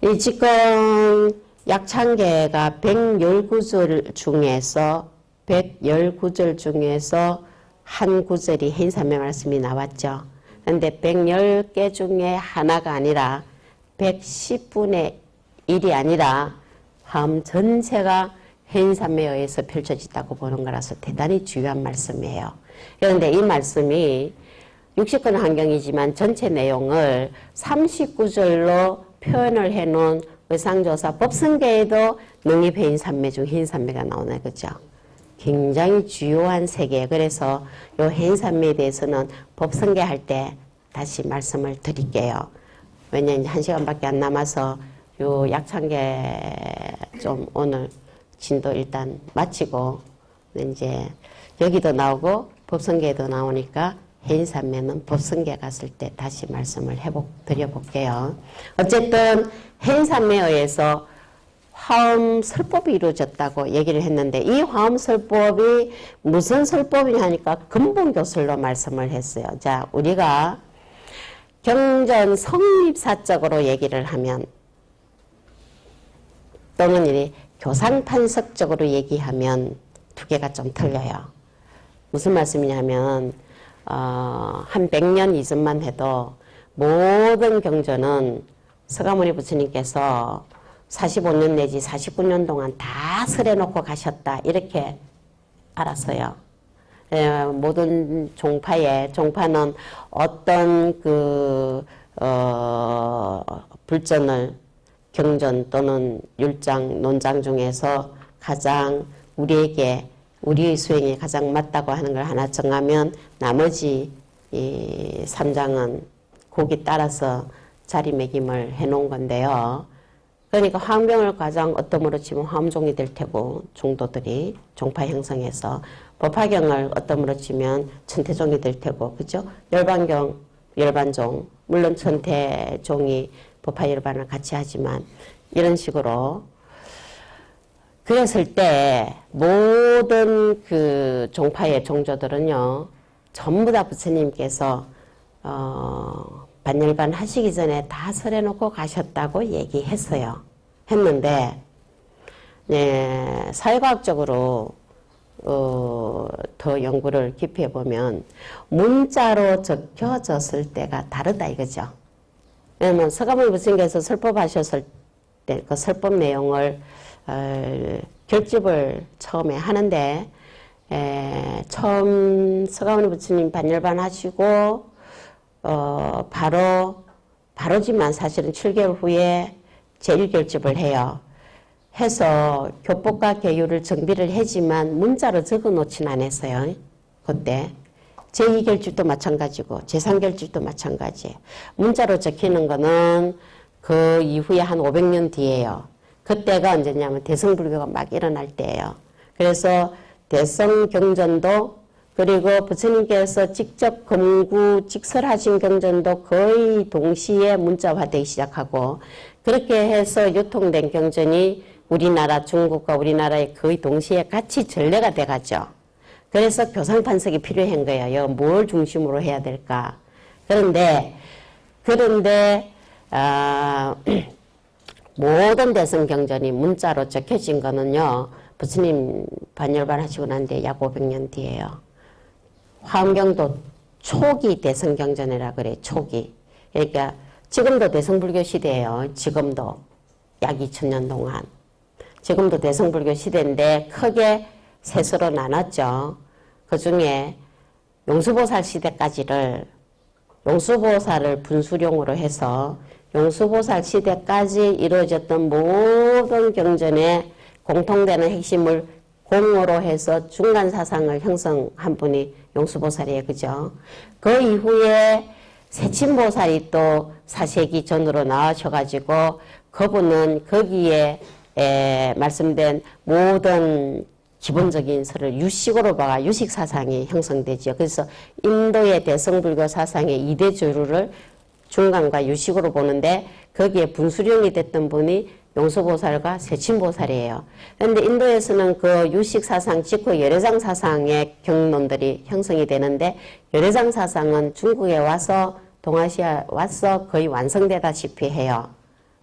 Speaker 1: 이 지금 약창계가 119절 중에서 한 구절이 해인산매 말씀이 나왔죠. 그런데 110개 중에 하나가 아니라 110분의 1이 아니라 화엄 전체가 해인산매에 의해서 펼쳐졌다고 보는 거라서 대단히 중요한 말씀이에요. 그런데 이 말씀이 60권 환경이지만 전체 내용을 39절로 표현을 해놓은 의상조사 법성계에도 능입해인산매 중 해인산매가 나오네, 그죠? 굉장히 주요한 세계. 그래서 이 해인산매에 대해서는 법성계 할 때 다시 말씀을 드릴게요. 왜냐하면 1시간밖에 안 남아서 요 약창계 좀 오늘 진도 일단 마치고 이제 여기도 나오고 법성계도 나오니까 해인산매는 법성계 갔을 때 다시 말씀을 드려볼게요. 어쨌든 해인산매에 의해서 화엄설법이 이루어졌다고 얘기를 했는데 이 화엄설법이 무슨 설법이냐 하니까 근본교설로 말씀을 했어요. 자, 우리가 경전 성립사적으로 얘기를 하면 또는 이 교상판석적으로 얘기하면 두 개가 좀 틀려요. 무슨 말씀이냐면 한 100년 이전만 해도 모든 경전은 서가모니 부처님께서 45년 내지 49년 동안 다 설해놓고 가셨다 이렇게 알았어요. 모든 종파는 어떤 불전을 경전 또는 율장, 논장 중에서 가장 우리의 수행에 가장 맞다고 하는 걸 하나 정하면 나머지 이 3장은 거기 따라서 자리매김을 해놓은 건데요. 그러니까 화엄경을 가장 어떠므로 치면 화엄종이 될 테고 종도들이 종파 형성해서 법화경을 어떠므로 치면 천태종이 될 테고 그죠? 열반경, 열반종 물론 천태종이 법화 열반을 같이 하지만 이런 식으로 그랬을 때 모든 그 종파의 종조들은요 전부 다 부처님께서 반열반 하시기 전에 다 설해놓고 가셨다고 얘기했어요. 했는데 사회과학적으로 더 연구를 깊이 해보면 문자로 적혀졌을 때가 다르다 이거죠. 왜냐면 서가모니 부처님께서 설법하셨을 때 그 설법 내용을 결집을 처음에 하는데 처음 서가모니 부처님 반열반 하시고 바로지만 사실은 7개월 후에 제1결집을 해요. 해서 교법과 계율을 정비를 하지만 문자로 적어 놓진 않았어요. 그때 제2결집도 마찬가지고 제3결집도 마찬가지예요. 문자로 적히는 거는 그 이후에 한 500년 뒤에요. 그때가 언제냐면 대성불교가 막 일어날 때예요. 그래서 대성경전도 그리고 부처님께서 직접 검구 직설하신 경전도 거의 동시에 문자화되기 시작하고 그렇게 해서 유통된 경전이 우리나라 중국과 우리나라에 거의 동시에 같이 전래가 돼가죠. 그래서 교상판석이 필요한 거예요. 뭘 중심으로 해야 될까. 그런데 모든 대성경전이 문자로 적혀진 거는요. 부처님 반열반 하시고 난 뒤에 약 500년 뒤에요. 화엄경도 초기 대성경전이라 그래. 초기. 그러니까 지금도 대성불교 시대예요. 지금도 약 2000년 동안. 지금도 대성불교 시대인데 크게 셋으로 나눴죠. 그 중에 용수보살 시대까지를 용수보살을 분수령으로 해서 용수보살 시대까지 이루어졌던 모든 경전에 공통되는 핵심을 공으로 해서 중간 사상을 형성한 분이 용수보살이에요. 그죠? 그 이후에 세친보살이 또 4세기 전으로 나와셔가지고 그분은 거기에 말씀된 모든 기본적인 설을 유식으로 봐가 유식 사상이 형성되죠. 그래서 인도의 대성불교 사상의 2대 주류를 중간과 유식으로 보는데 거기에 분수령이 됐던 분이 용수보살과 세친보살이에요. 그런데 인도에서는 그 유식 사상 직후 열애장 사상의 경론들이 형성이 되는데 열애장 사상은 중국에 와서 동아시아 와서 거의 완성되다시피 해요.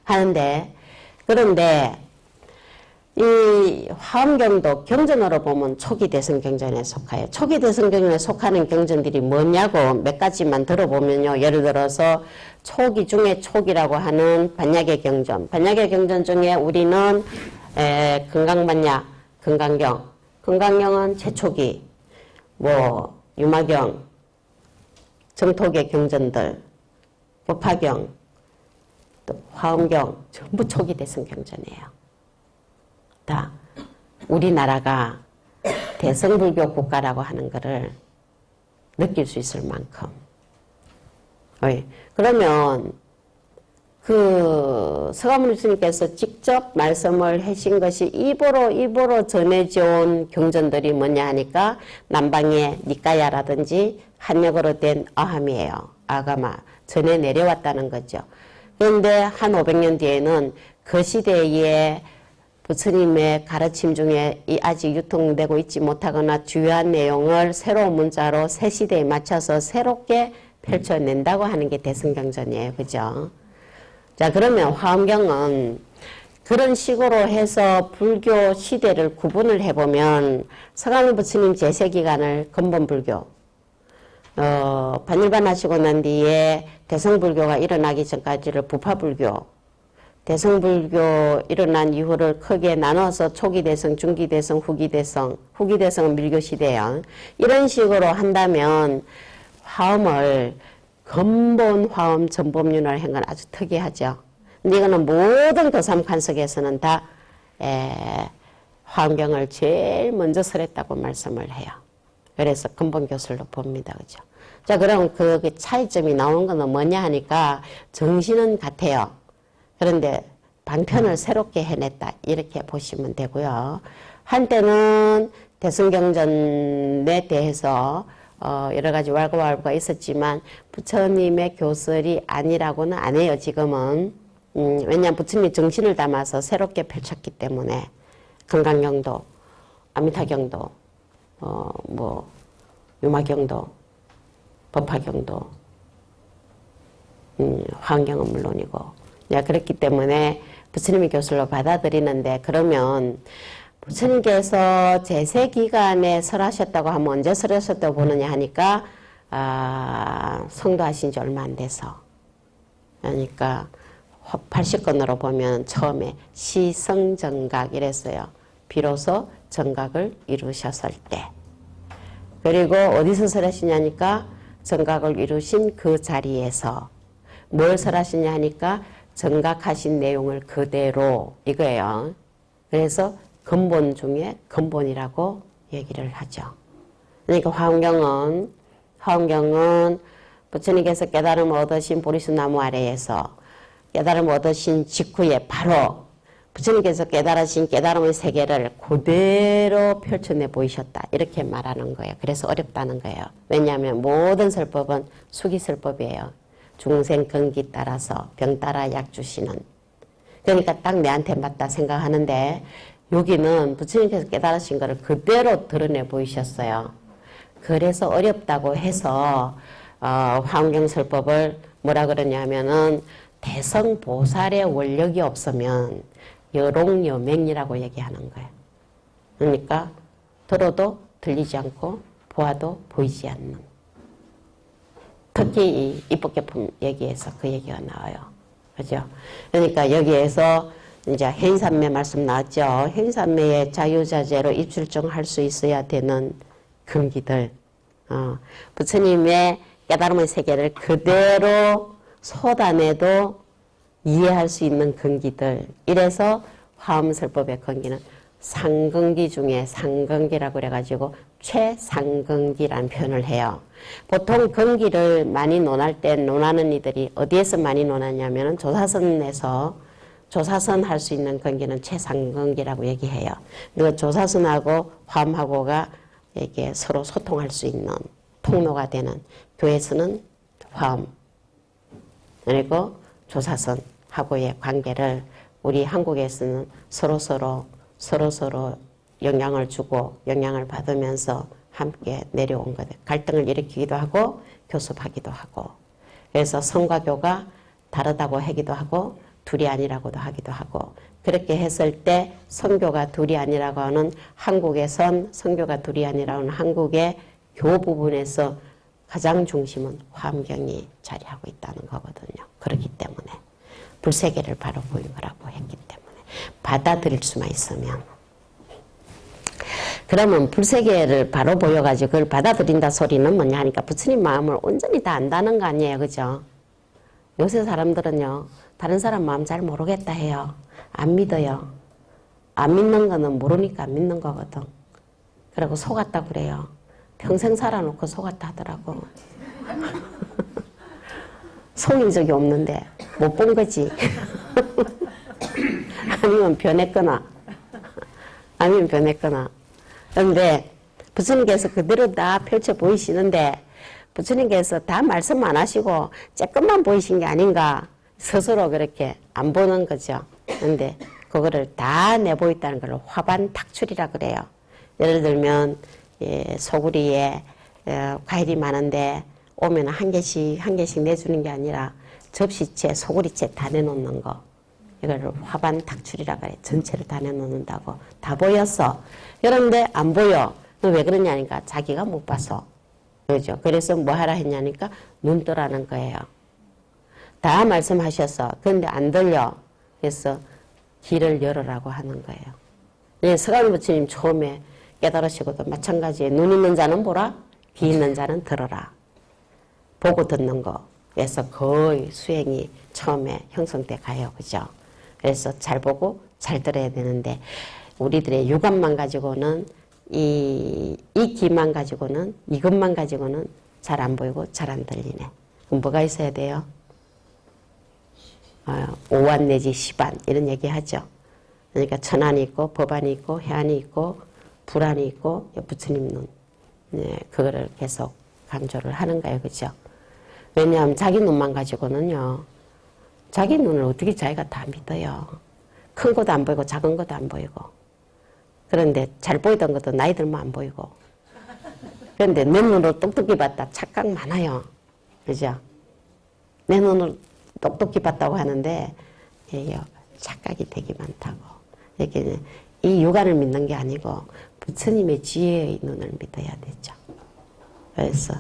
Speaker 1: 하는데 그런데 이 화엄경도 경전으로 보면 초기 대성 경전에 속해요. 초기 대성 경전에 속하는 경전들이 뭐냐고 몇 가지만 들어보면요. 예를 들어서 초기 중에 초기라고 하는 반야계 경전. 반야계 경전 중에 우리는 금강반야, 금강경. 금강경은 최초기, 뭐 유마경, 정토계 경전들, 법화경, 또 화엄경 전부 초기 대성 경전이에요. 다 우리나라가 대성불교 국가라고 하는 것을 느낄 수 있을 만큼. 그러면 그 서가모니 스님께서 직접 말씀을 하신 것이 입으로 전해져온 경전들이 뭐냐 하니까 남방의 니까야라든지 한역으로 된 아함이에요. 아가마 전해 내려왔다는 거죠. 그런데 한 500년 뒤에는 그 시대에 부처님의 가르침 중에 아직 유통되고 있지 못하거나 주요한 내용을 새로운 문자로 새 시대에 맞춰서 새롭게 펼쳐낸다고 하는 게 대승경전이에요. 그죠? 자, 그러면 화엄경은 그런 식으로 해서 불교 시대를 구분을 해보면 서가모니 부처님 제세기간을 근본불교, 반일반하시고 난 뒤에 대성불교가 일어나기 전까지를 부파불교, 대성불교 일어난 이후를 크게 나눠서 초기대성, 중기대성, 후기대성, 후기대성은 밀교시대예요. 이런 식으로 한다면 화엄을 근본 화엄 전법륜을 한 건 아주 특이하죠. 근데 이거는 모든 도삼칸석에서는 다 화엄경을 제일 먼저 설했다고 말씀을 해요. 그래서 근본 교설로 봅니다. 그죠? 자, 그럼 그 차이점이 나오는 건 뭐냐 하니까 정신은 같아요. 그런데 방편을 새롭게 해냈다 이렇게 보시면 되고요. 한때는 대승경전에 대해서 여러 가지 왈가왈부가 있었지만 부처님의 교설이 아니라고는 안 해요. 지금은 왜냐하면 부처님이 정신을 담아서 새롭게 펼쳤기 때문에 금강경도, 아미타경도, 뭐 유마경도, 법화경도, 화엄경은 물론이고. 그렇기 때문에 부처님의 교설로 받아들이는데 그러면 부처님께서 제세기간에 설하셨다고 하면 언제 설하셨다고 보느냐 하니까 성도하신 지 얼마 안 돼서 그러니까 80권으로 보면 처음에 시성정각 이랬어요. 비로소 정각을 이루셨을 때. 그리고 어디서 설하시냐니까 정각을 이루신 그 자리에서 뭘 설하시냐 하니까 정각하신 내용을 그대로 이거예요. 그래서 근본 중에 근본이라고 얘기를 하죠. 그러니까 화엄경은 부처님께서 깨달음을 얻으신 보리수나무 아래에서 깨달음을 얻으신 직후에 바로 부처님께서 깨달으신 깨달음의 세계를 그대로 펼쳐내 보이셨다. 이렇게 말하는 거예요. 그래서 어렵다는 거예요. 왜냐하면 모든 설법은 수기설법이에요. 중생 근기 따라서 병 따라 약 주시는. 그러니까 딱 내한테 맞다 생각하는데 여기는 부처님께서 깨달으신 것을 그대로 드러내 보이셨어요. 그래서 어렵다고 해서 화엄경설법을 뭐라 그러냐면은 대성보살의 원력이 없으면 여롱여맹이라고 얘기하는 거예요. 그러니까 들어도 들리지 않고 보아도 보이지 않는. 특히 이 입법개품 얘기에서 그 얘기가 나와요. 그죠? 그러니까 여기에서 이제 해인산매 말씀 나왔죠. 해인산매의 자유자재로 입출정할 수 있어야 되는 근기들. 부처님의 깨달음의 세계를 그대로 쏟아내도 이해할 수 있는 근기들. 이래서 화엄설법의 근기는 상근기 중에 상근기라고 그래가지고 최상근기라는 표현을 해요. 보통 근기를 많이 논할 때 논하는 이들이 어디에서 많이 논하냐면은 조사선에서 조사선 할 수 있는 근기는 최상근기라고 얘기해요. 그리고 조사선하고 화엄하고가 이게 서로 소통할 수 있는 통로가 되는 교회에서는 화엄 그리고 조사선하고의 관계를 우리 한국에서는 서로서로 영향을 주고 영향을 받으면서 함께 내려온 것. 갈등을 일으키기도 하고 교섭하기도 하고. 그래서 성과 교가 다르다고 하기도 하고 둘이 아니라고도 하기도 하고. 그렇게 했을 때 성교가 둘이 아니라고 하는 한국에선 성교가 둘이 아니라고 하는 한국의 교 부분에서 가장 중심은 화엄경이 자리하고 있다는 거거든요. 그렇기 때문에 불세계를 바로 보인 거라고 했기 때문에 받아들일 수만 있으면 그러면 불세계를 바로 보여가지고 그걸 받아들인다 소리는 뭐냐 하니까 부처님 마음을 온전히 다 안다는 거 아니에요. 그죠? 요새 사람들은요. 다른 사람 마음 잘 모르겠다 해요. 안 믿어요. 안 믿는 거는 모르니까 안 믿는 거거든. 그리고 속았다 그래요. 평생 살아놓고 속았다 하더라고. 속인 적이 없는데 못 본 거지. 아니면 변했거나 그런데 부처님께서 그대로 다 펼쳐 보이시는데 부처님께서 다 말씀 안 하시고 조금만 보이신 게 아닌가 스스로 그렇게 안 보는 거죠. 그런데 그거를 다 내보였다는 걸 화반탁출이라 그래요. 예를 들면 소구리에 과일이 많은데 오면 한 개씩 내주는 게 아니라 접시채, 소구리채 다 내놓는 거. 이걸 화반탁출이라 그래. 전체를 다 내놓는다고. 다 보였어. 그런데 안 보여. 왜 그러냐니까 자기가 못 봐서. 그죠? 그래서 뭐 하라 했냐니까 눈 뜨라는 거예요. 다 말씀하셨어. 그런데 안 들려. 그래서 귀를 열으라고 하는 거예요. 네, 서가모니 부처님 처음에 깨달으시고도 마찬가지에 눈 있는 자는 보라, 귀 있는 자는 들어라. 보고 듣는 거. 그래서 거의 수행이 처음에 형성돼 가요. 그죠? 그래서 잘 보고 잘 들어야 되는데 우리들의 육안만 가지고는 이 귀만 가지고는 이것만 가지고는 잘 안 보이고 잘 안 들리네. 그럼 뭐가 있어야 돼요? 오안 내지 시반 이런 얘기 하죠. 그러니까 천안이 있고 법안이 있고 해안이 있고 불안이 있고 부처님 눈. 네, 그거를 계속 강조를 하는 거예요. 그죠? 왜냐하면 자기 눈만 가지고는요. 자기 눈을 어떻게 자기가 다 믿어요. 큰 것도 안 보이고 작은 것도 안 보이고. 그런데 잘 보이던 것도 나이 들면 안 보이고. 그런데 내 눈으로 똑똑히 봤다. 착각 많아요. 그죠? 내 눈으로 똑똑히 봤다고 하는데 착각이 되게 많다고. 이렇게 이 육안을 믿는 게 아니고 부처님의 지혜의 눈을 믿어야 되죠. 그래서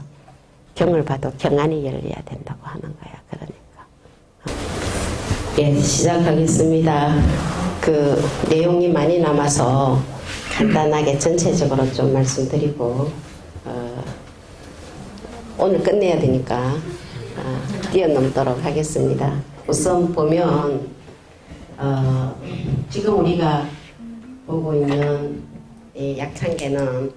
Speaker 1: 경을 봐도 경안이 열려야 된다고 하는 거야. 그러니까. 시작하겠습니다. 그 내용이 많이 남아서 간단하게 전체적으로 좀 말씀드리고 오늘 끝내야 되니까 뛰어넘도록 하겠습니다. 우선 보면 지금 우리가 보고 있는 이 약창계는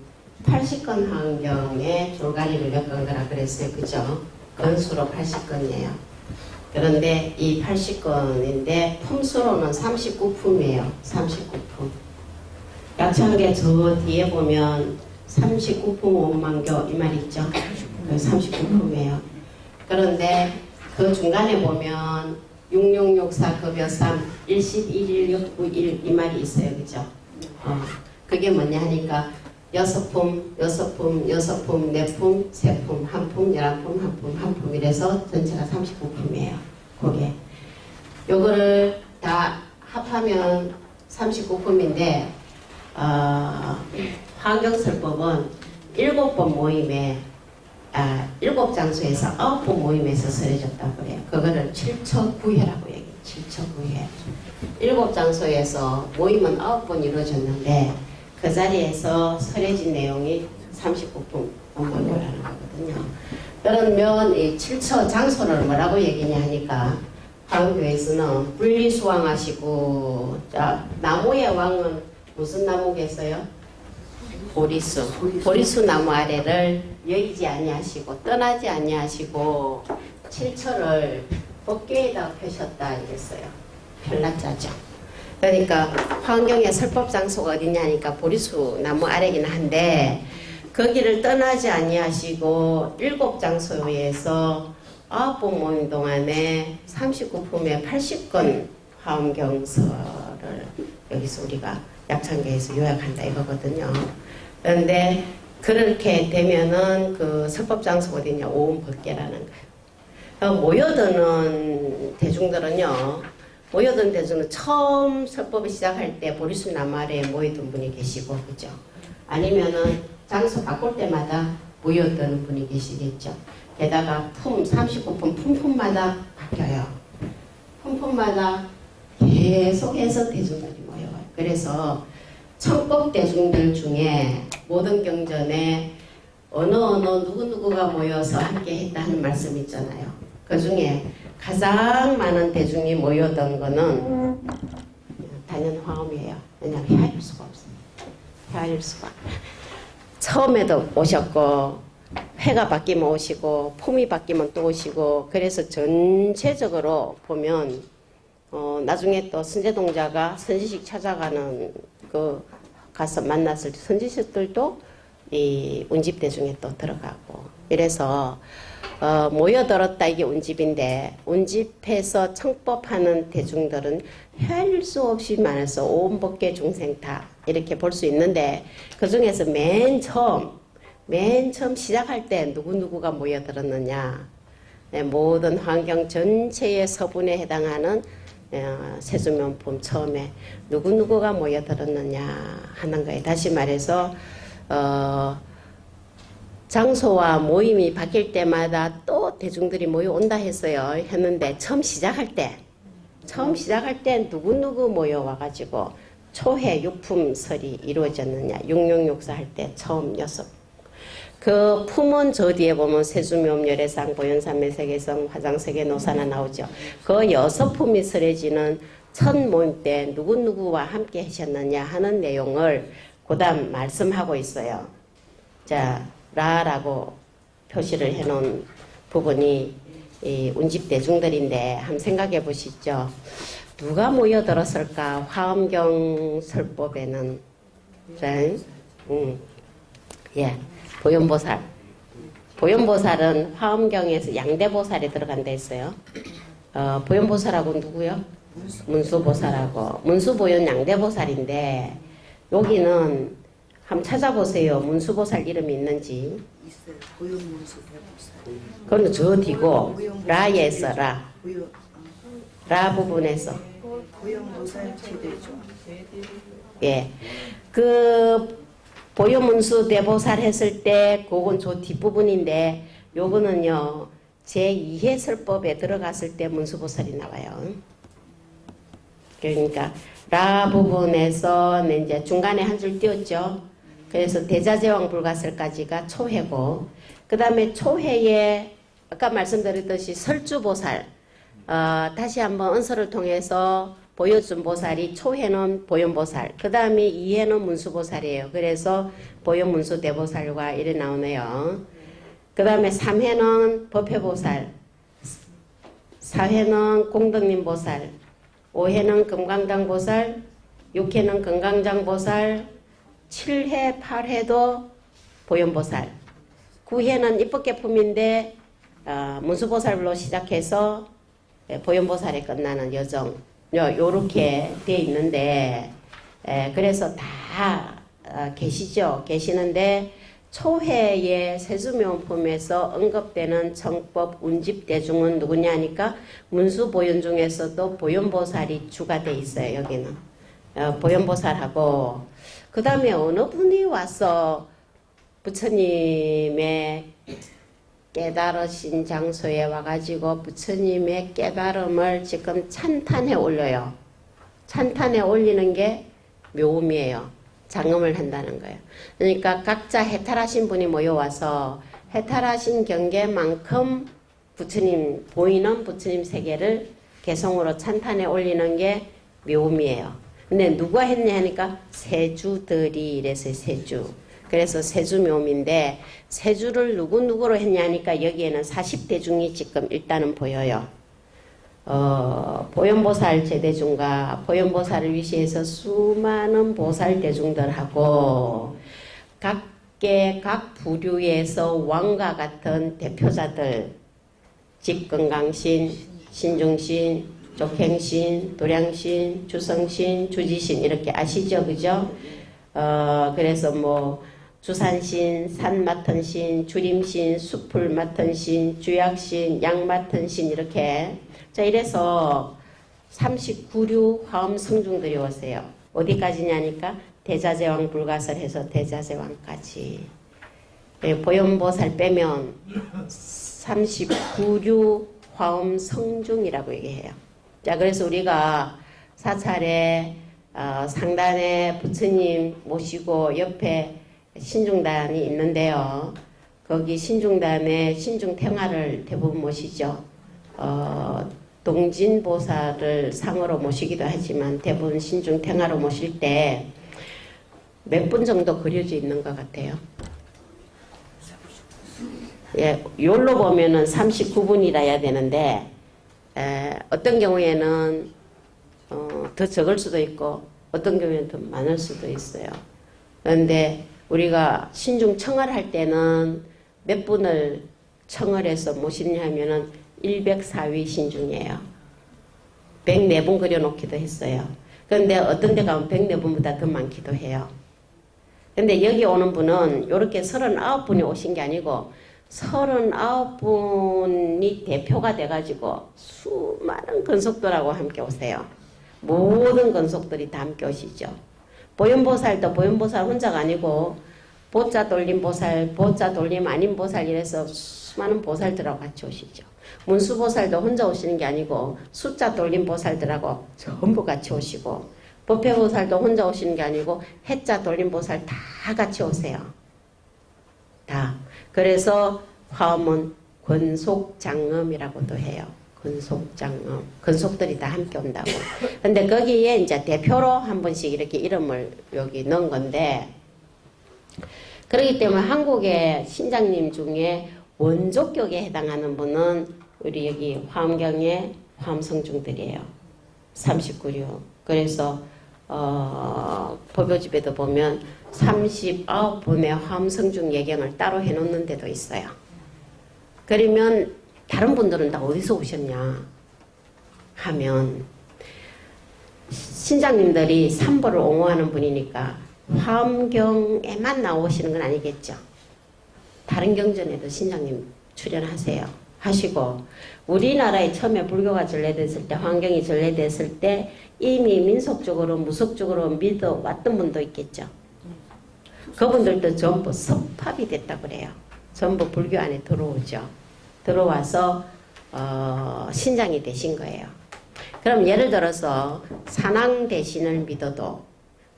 Speaker 1: 80건 환경에 줄가리를 엮은 거라 그랬어요. 그죠? 건수로 80건이에요. 그런데 이 80건인데 품수로는 39품이에요. 39품. 약창계 저 뒤에 보면 39품 오만교 이 말 있죠? 39품이에요. 그런데 그 중간에 보면 6664 급여3 111691 이 말이 있어요. 그죠? 그게 뭐냐 하니까 6품, 6품, 6품, 4품, 3품, 1품, 11품, 1품, 1품 이래서 전체가 39품이에요. 그게. 요거를 다 합하면 39품인데 환경설법은 7번 모임에 7장소에서 9번 모임에서 설해졌다고 그래요. 그거를 7처구회라고 얘기해요. 7처구회. 7장소에서 모임은 9번 이루어졌는데 그 자리에서 설해진 내용이 39품 모임이라는 거거든요. 그러면 이 7처 장소를 뭐라고 얘기냐 하니까 화엄교에서는 분리수왕하시고, 자, 나무의 왕은 무슨 나무겠어요? 보리수. 보리수 나무 아래를 여의지 아니하시고 떠나지 아니하시고 7처를 법궤에다 펴셨다 이랬어요. 편라자죠. 그러니까 화엄경의 설법 장소가 어디냐니까 보리수 나무 아래긴 한데 거기를 떠나지 아니하시고 7장소에서 9번 모임 동안에 39품에 80권 화엄경서를 여기서 우리가 약창계에서 요약한다 이거거든요. 그런데 그렇게 되면은 그 설법 장소가 어디냐? 오음법계라는 거예요. 모여드는 대중들은요, 모여든 대중은 처음 설법을 시작할 때 보리수 나무 아래에 모이던 분이 계시고, 그죠? 아니면은 장소 바꿀 때마다 모여드는 분이 계시겠죠. 게다가 39품, 품마다 바뀌어요. 품마다 계속해서 대중들이 모여요. 그래서 청법 대중들 중에 모든 경전에 어느 누구누구가 모여서 함께 했다 하는 말씀 있잖아요. 그 중에 가장 많은 대중이 모여던 거는 단연 화엄이에요. 왜냐하면 헤아릴 수가 없어요. 헤아릴 수가. 처음에도 오셨고 회가 바뀌면 오시고 품이 바뀌면 또 오시고 그래서 전체적으로 보면 나중에 또 선제동자가 선지식 찾아가는 그 가서 만났을 때 선지식들도 이 운집대 중에 또 들어가고 이래서 모여들었다 이게 운집인데 운집해서 청법하는 대중들은 헤아릴 수 없이 많아서 오음법계 중생 다 이렇게 볼 수 있는데 그 중에서 맨 처음 시작할 때 누구누구가 모여들었느냐 모든 환경 전체의 서분에 해당하는 세수명품 처음에 누구누구가 모여들었느냐 하는 거예요. 다시 말해서 장소와 모임이 바뀔 때마다 또 대중들이 모여온다 했어요. 했는데 처음 시작할 때 누구누구 모여와가지고 초회 육품설이 이루어졌느냐 6664 할 때 처음 6. 그 품은 저 뒤에 보면 세수묘음 열애상 보현삼매세계성 화장세계 노사나 나오죠. 그 6품이 설해지는 첫 모임 때 누구누구와 함께 하셨느냐 하는 내용을 그다음 말씀하고 있어요. 자, 라라고 표시를 해놓은 부분이 이 운집대중들인데 한번 생각해 보시죠. 누가 모여들었을까? 화엄경 설법에는 예. 보현보살. 보현보살은 화엄경에서 양대보살에 들어간다 했어요. 보현보살하고 누구요? 문수보살하고. 문수보현 양대보살인데 여기는 한번 찾아보세요. 문수보살 이름이 있는지.
Speaker 2: 있어요. 보현문수 대보살.
Speaker 1: 그건 저 뒤고 라에서 라 부분에서.
Speaker 2: 보현보살 제대죠.
Speaker 1: 예. 그 보현문수 대보살 했을 때 그건 저 뒷부분인데 요거는요 제2회 설법에 들어갔을 때 문수보살이 나와요. 그러니까 라 부분에서 이제 중간에 한 줄 띄웠죠. 그래서 대자제왕 불가설까지가 초회고 그 다음에 초회에 아까 말씀드렸듯이 설주보살 다시 한번 은설을 통해서 보여준 보살이 초회는 보현보살, 그 다음에 2회는 문수보살이에요. 그래서 보현문수 대보살과 이래 나오네요. 그 다음에 3회는 법회보살, 4회는 공덕님보살, 5회는 금강당보살, 6회는 금강장보살, 7회, 8회도 보현보살, 9회는 입법계품인데 문수보살로 시작해서 보현보살에 끝나는 여정 요렇게 돼 있는데 그래서 다 계시는데 초회의 세수명품에서 언급되는 청법 운집대중은 누구냐 하니까 문수보현 중에서도 보현보살이 주가 돼 있어요. 여기는 보현보살하고 그 다음에 어느 분이 와서 부처님의 깨달으신 장소에 와가지고 부처님의 깨달음을 지금 찬탄에 올려요. 찬탄에 올리는 게 묘음이에요. 장음을 한다는 거예요. 그러니까 각자 해탈하신 분이 모여와서 해탈하신 경계만큼 부처님, 보이는 부처님 세계를 개성으로 찬탄에 올리는 게 묘음이에요. 근데 누가 했냐 하니까 세주들이 이래서 세주. 그래서 세주묘음인데 세주를 누구로 했냐 하니까 여기에는 40대중이 지금 일단은 보여요. 보현보살 제대중과 보현보살을 위시해서 수많은 보살대중들하고 각계 각 부류에서 왕과 같은 대표자들 집건강신, 신중신, 족행신, 도량신, 주성신, 주지신 이렇게 아시죠? 그죠? 그래서 뭐 주산신, 산 맡은 신, 주림신, 숲을 맡은 신, 주약신, 양 맡은 신 이렇게 자 이래서 39류 화엄 성중들이 오세요. 어디까지냐니까 대자제왕 불가설해서 대자제왕까지 보현보살 빼면 39류 화엄 성중이라고 얘기해요. 자 그래서 우리가 사찰에 상단에 부처님 모시고 옆에 신중단이 있는데요. 거기 신중단에 신중탱화를 대부분 모시죠. 동진보살을 상으로 모시기도 하지만 대부분 신중탱화로 모실 때 몇 분 정도 그려져 있는 것 같아요. 예, 요로 보면은 39분이라야 되는데 어떤 경우에는 더 적을 수도 있고 어떤 경우에는 더 많을 수도 있어요. 그런데 우리가 신중 청을 할 때는 몇 분을 청을 해서 모시냐 하면은 104위 신중이에요. 104분 그려놓기도 했어요. 그런데 어떤 데 가면 104분보다 더 많기도 해요. 근데 여기 오는 분은 이렇게 39분이 오신 게 아니고 39분이 대표가 돼가지고 수많은 건속들하고 함께 오세요. 모든 건속들이 다 함께 오시죠. 보현보살도 보현보살 혼자가 아니고 보자 돌림 보살, 보자 돌림 아닌 보살 이래서 수많은 보살들하고 같이 오시죠. 문수보살도 혼자 오시는 게 아니고 숫자 돌림 보살들하고 전부 같이 오시고 법회보살도 혼자 오시는 게 아니고 해자 돌림 보살 다 같이 오세요. 다. 그래서 화엄은 권속장엄이라고도 해요. 권속장엄. 권속들이 다 함께 온다고. 근데 거기에 이제 대표로 한 번씩 이렇게 이름을 여기 넣은 건데, 그렇기 때문에 한국의 신장님 중에 원조격에 해당하는 분은 우리 여기 화엄경의 화엄성중들이에요. 39류. 그래서 법요집에도 보면 39분의 화엄성중 예경을 따로 해놓는 데도 있어요. 그러면 다른 분들은 다 어디서 오셨냐 하면 신장님들이 삼보를 옹호하는 분이니까 화엄경에만 나오시는 건 아니겠죠. 다른 경전에도 신장님 출연하세요. 하시고 우리나라에 처음에 불교가 전래됐을 때 환경이 전래됐을 때 이미 민속적으로 무속적으로 믿어왔던 분도 있겠죠. 그분들도 전부 섭합이 됐다고 그래요. 전부 불교 안에 들어오죠. 들어와서 신장이 되신 거예요. 그럼 예를 들어서 산왕 대신을 믿어도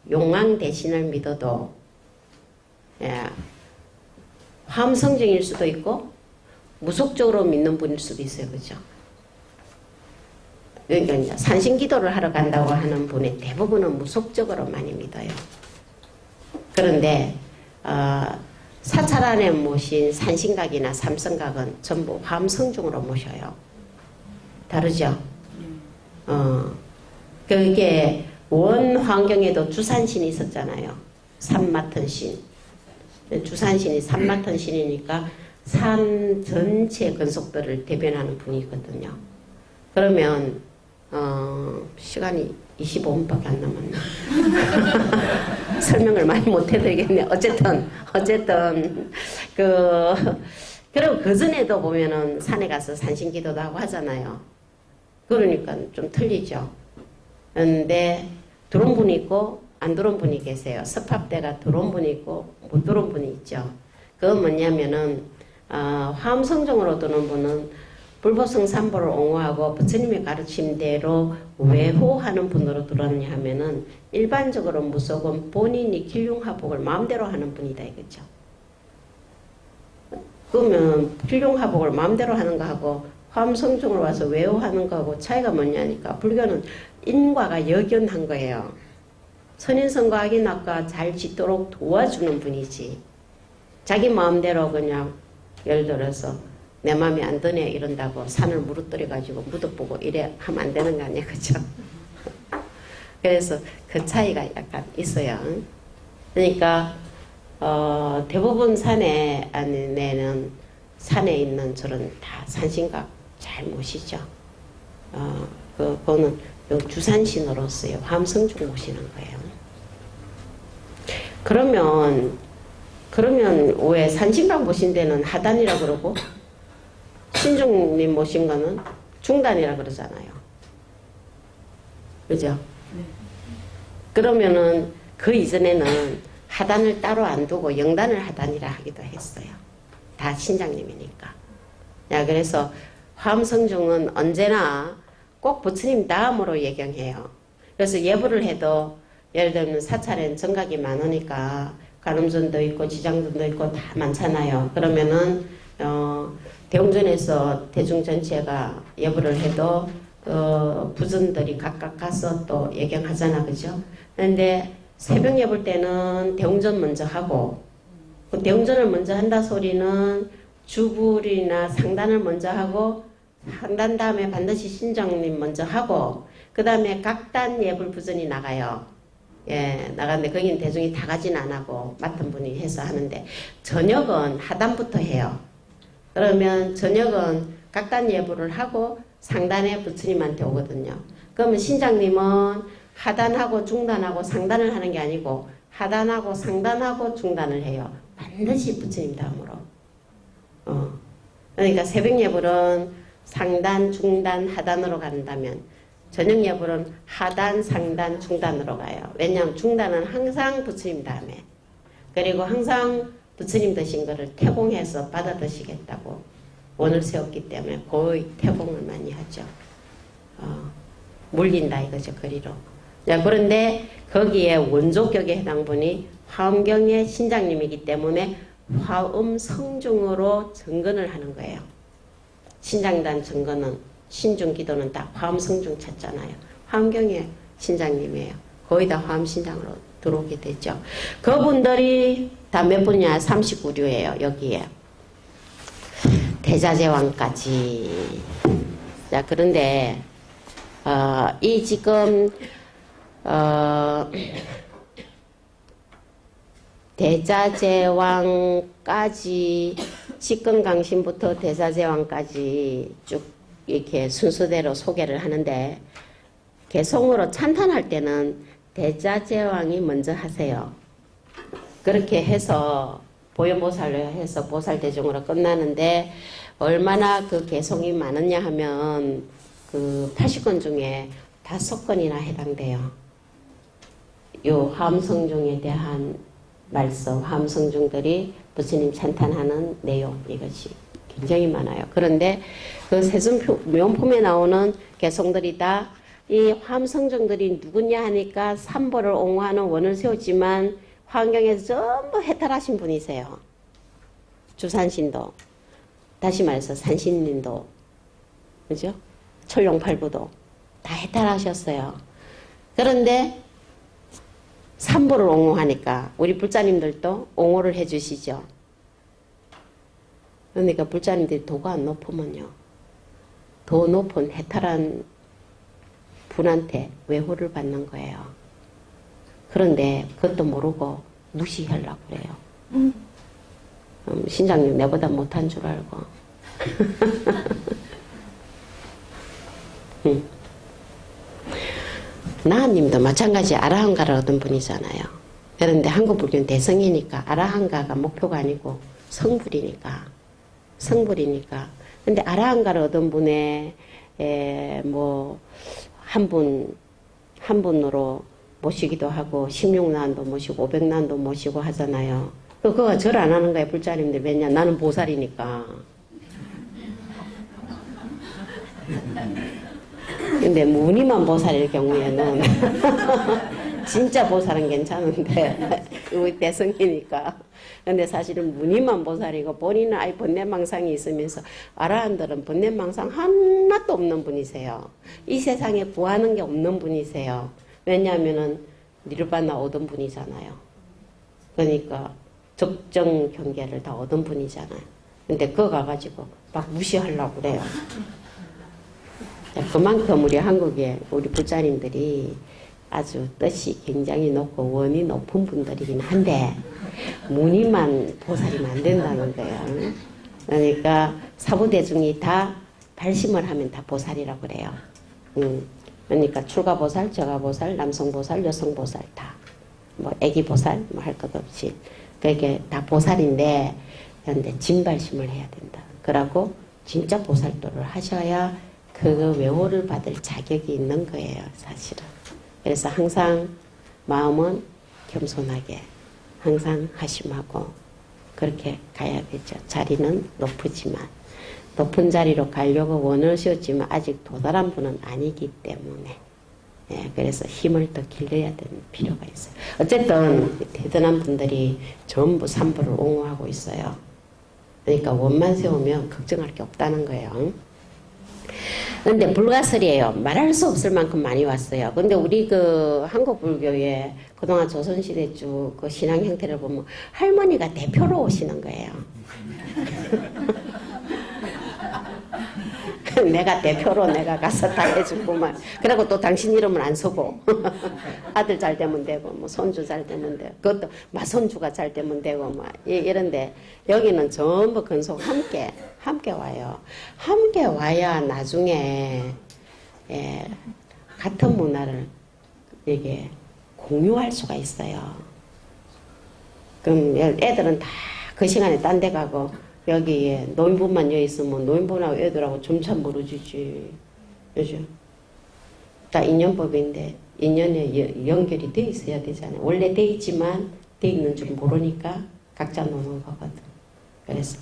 Speaker 1: 용왕 대신을 믿어도 화엄성중일 수도 있고 무속적으로 믿는 분일 수도 있어요. 그죠? 그러니까 산신기도를 하러 간다고 하는 분의 대부분은 무속적으로 많이 믿어요. 그런데 사찰 안에 모신 산신각이나 삼성각은 전부 화엄성중으로 모셔요. 다르죠? 그게 원환경에도 주산신이 있었잖아요. 산 맡은 신. 주산신이 산 맡은 신이니까 산 전체 건속들을 대변하는 분이거든요. 그러면 시간이 25분밖에 안 남았나? 설명을 많이 못 해드리겠네. 어쨌든 그리고 그 전에도 보면은 산에 가서 산신기도도 하고 하잖아요. 그러니까 좀 틀리죠. 그런데 들어온 분이 있고 안 들어온 분이 계세요. 섭합대가 들어온 분이 있고 못 들어온 분이 있죠. 그건 뭐냐면은 화엄성종으로 드는 분은 불보성삼보를 옹호하고 부처님의 가르침대로 외호하는 분으로 들어왔냐 하면은 일반적으로 무속은 본인이 길흉화복을 마음대로 하는 분이다 이거죠. 그러면 길흉화복을 마음대로 하는 거하고 화엄성종으로 와서 외호하는 거하고 차이가 뭐냐니까 불교는 인과가 역연한 거예요. 선인성과 악인학과 잘 짓도록 도와주는 분이지. 자기 마음대로 그냥 예를 들어서 내 마음이 안 드네 이런다고 산을 무너뜨려 가지고 무덤 보고 이래 하면 안 되는 거 아니야, 그죠? 그래서 그 차이가 약간 있어요. 그러니까 대부분 산에 안에는 산에 있는 저런 다 산신각 잘 모시죠. 그거는 주산신으로서의 화엄성중 모시는 거예요. 그러면 왜 산신각 모신 데는 하단이라 그러고 신중님 모신 거는 중단이라 그러잖아요. 그죠? 그러면은 그 이전에는 하단을 따로 안 두고 영단을 하단이라 하기도 했어요. 다 신장님이니까. 야, 그래서 화엄성중은 언제나 꼭 부처님 다음으로 예경해요. 그래서 예불을 해도 예를 들면 사찰엔 정각이 많으니까 간음전도 있고 지장전도 있고 다 많잖아요. 그러면은 대웅전에서 대중 전체가 예불을 해도 부전들이 각각 가서 또 예경하잖아, 그죠? 그런데 새벽 예불 때는 대웅전 먼저 하고 그 대웅전을 먼저 한다 소리는 주불이나 상단을 먼저 하고 상단 다음에 반드시 신장님 먼저 하고 그 다음에 각단 예불 부전이 나가요. 예, 나가는데 거기는 대중이 다 가진 안 하고 맡은 분이 해서 하는데 저녁은 하단부터 해요. 그러면 저녁은 각단 예불을 하고 상단에 부처님한테 오거든요. 그러면 신장님은 하단하고 중단하고 상단을 하는 게 아니고 하단하고 상단하고 중단을 해요. 반드시 부처님 다음으로. 그러니까 새벽 예불은 상단, 중단, 하단으로 간다면 저녁 예불은 하단, 상단, 중단으로 가요. 왜냐하면 중단은 항상 부처님 다음에 그리고 항상 부처님 드신 거를 태봉해서 받아 드시겠다고 원을 세웠기 때문에 거의 태봉을 많이 하죠. 물린다 이거죠, 거리로. 자, 그런데 거기에 원조격에 해당 분이 화엄경의 신장님이기 때문에 화엄성중으로 정근을 하는 거예요. 신장단 정근은 신중기도는 다 화엄성중 찾잖아요. 화엄경의 신장님이에요. 거의 다 화엄신장으로 들어오게 되죠. 그분들이 다 몇 분이냐? 39류예요. 여기에. 대자제왕까지. 자, 그런데 이 지금 대자제왕까지 직근강신부터 대자제왕까지 쭉 이렇게 순서대로 소개를 하는데 개성으로 찬탄할 때는 대자제왕이 먼저 하세요. 그렇게 해서 보현보살로 해서 보살대중으로 끝나는데 얼마나 그 개성이 많으냐 하면 그 80건 중에 5건이나 해당돼요. 요 화엄성중에 대한 말씀, 화엄성중들이 부처님 찬탄하는 내용 이것이 굉장히 많아요. 그런데 그 세尊명품에 나오는 개성들이 다 이 화엄성중들이 누구냐 하니까 삼보를 옹호하는 원을 세웠지만 환경에서 전부 해탈하신 분이세요. 주산신도, 다시 말해서 산신님도, 그죠? 철룡팔부도 다 해탈하셨어요. 그런데 삼보를 옹호하니까 우리 불자님들도 옹호를 해주시죠. 그러니까 불자님들이 도가 안 높으면요, 더 높은 해탈한 분한테 외호를 받는 거예요. 그런데 그것도 모르고 무시하려고 그래요. 신장님 내보다 못한 줄 알고. 나하님도 마찬가지 아라한가를 얻은 분이잖아요. 그런데 한국 불교는 대성이니까 아라한가가 목표가 아니고 성불이니까. 근데 아라한가를 얻은 분의 한 분으로 모시기도 하고 16난도 모시고 500난도 모시고 하잖아요. 그거 절 안 하는 거야, 불자님들. 왜냐? 나는 보살이니까. 근데 무늬만 보살일 경우에는 진짜 보살은 괜찮은데 우리 대성이니까. 근데 사실은 무늬만 보살이고 본인은 아예 번뇌망상이 있으면서 아라한들은 번뇌망상 하나도 없는 분이세요. 이 세상에 구하는 게 없는 분이세요. 왜냐하면은 니르바나 얻은 분이잖아요. 그러니까 적정 경계를 다 얻은 분이잖아요. 근데 그거 가가지고 막 무시하려고 그래요. 그만큼 우리 한국의 우리 불자님들이 아주 뜻이 굉장히 높고 원이 높은 분들이긴 한데 무늬만 보살이면 안 된다는 거예요. 그러니까 사부대중이 다 발심을 하면 다 보살이라고 그래요. 그러니까 출가보살, 저가보살, 남성보살, 여성보살 다 뭐 애기보살 뭐 할 것 없이 그게 다 보살인데 그런데 진발심을 해야 된다. 그러고 진짜 보살도를 하셔야 그 외호를 받을 자격이 있는 거예요, 사실은. 그래서 항상 마음은 겸손하게 항상 하심하고 그렇게 가야 되죠. 자리는 높지만 높은 자리로 가려고 원을 씌웠지만 아직 도달한 분은 아니기 때문에 그래서 힘을 더 길러야 되는 필요가 있어요. 어쨌든 대단한 분들이 전부 삼부를 옹호하고 있어요. 그러니까 원만 세우면 걱정할 게 없다는 거예요. 근데 불가설이에요. 말할 수 없을 만큼 많이 왔어요. 근데 우리 그 한국 불교에 그동안 조선시대 쭉 그 신앙 형태를 보면 할머니가 대표로 오시는 거예요. 내가 대표로 내가 가서 다 해주고만. 그리고 또 당신 이름은 안 쓰고 아들 잘 되면 되고 뭐 손주 잘 되면 되고 그것도 마손주가 잘 되면 되고 막 이런데 여기는 전부 근속 함께 와요. 함께 와야 나중에 같은 문화를 이게 공유할 수가 있어요. 그럼 애들은 다 그 시간에 딴 데 가고 여기에 노인분만 여기 있으면 노인분하고 애들하고 점참 멀어지지. 그죠? 다 인연법인데 인연에 연결이 돼 있어야 되잖아요. 원래 돼 있지만 돼 있는 줄 모르니까 각자 노는 거거든. 그래서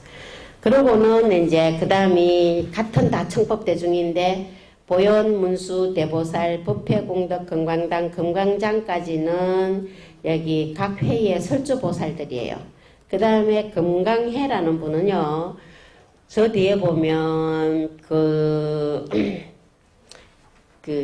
Speaker 1: 그러고는 이제 그 다음이 같은 다 청법대중인데 보현, 문수, 대보살, 법회공덕, 금광당, 금광장까지는 여기 각 회의의 설주보살들이에요. 그 다음에 금강해라는 분은요, 저 뒤에 보면 그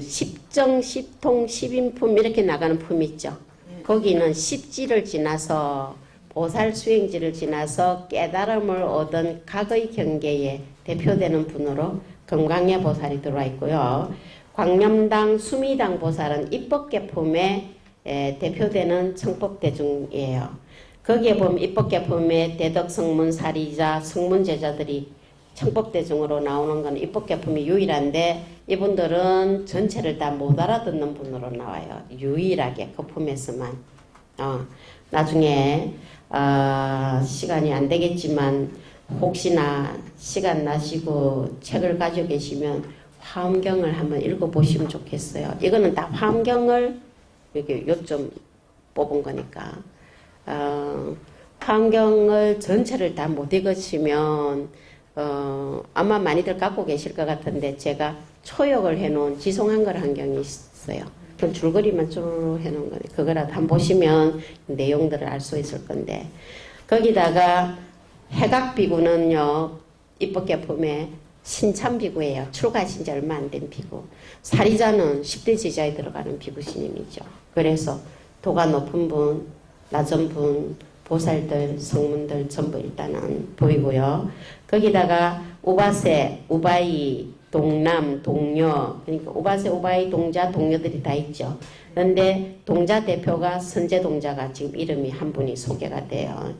Speaker 1: 십정, 십통, 십인품 이렇게 나가는 품 있죠. 거기는 십지를 지나서 보살 수행지를 지나서 깨달음을 얻은 각의 경계에 대표되는 분으로 금강해 보살이 들어와 있고요. 광념당, 수미당 보살은 입법계품에 대표되는 청법대중이에요. 거기에 보면 입법계품에 대덕성문 사리자 성문제자들이 청법대중으로 나오는 건 입법계품이 유일한데 이분들은 전체를 다 못 알아듣는 분으로 나와요. 유일하게 그 품에서만. 나중에 시간이 안 되겠지만 혹시나 시간 나시고 책을 가지고 계시면 화엄경을 한번 읽어보시면 좋겠어요. 이거는 다 화엄경을 이렇게 요점 뽑은 거니까. 화엄경을 전체를 다 못 읽으시면 아마 많이들 갖고 계실 것 같은데 제가 초역을 해놓은 지송한글 한경이 있어요. 그럼 줄거리만 쭉 해놓은 거네. 그거라도 한번 보시면 내용들을 알 수 있을 건데 거기다가 해각비구는요 입법계품에 신참비구예요. 출가하신 지 얼마 안 된 비구. 사리자는 10대 제자에 들어가는 비구스님이죠. 그래서 도가 높은 분, 낮은 분, 보살들, 성문들 전부 일단은 보이고요. 거기다가 우바세, 우바이, 동남, 동녀, 그러니까 우바세, 우바이, 동자, 동녀들이 다 있죠. 그런데 동자 대표가 선제동자가 지금 이름이 한 분이 소개가 돼요.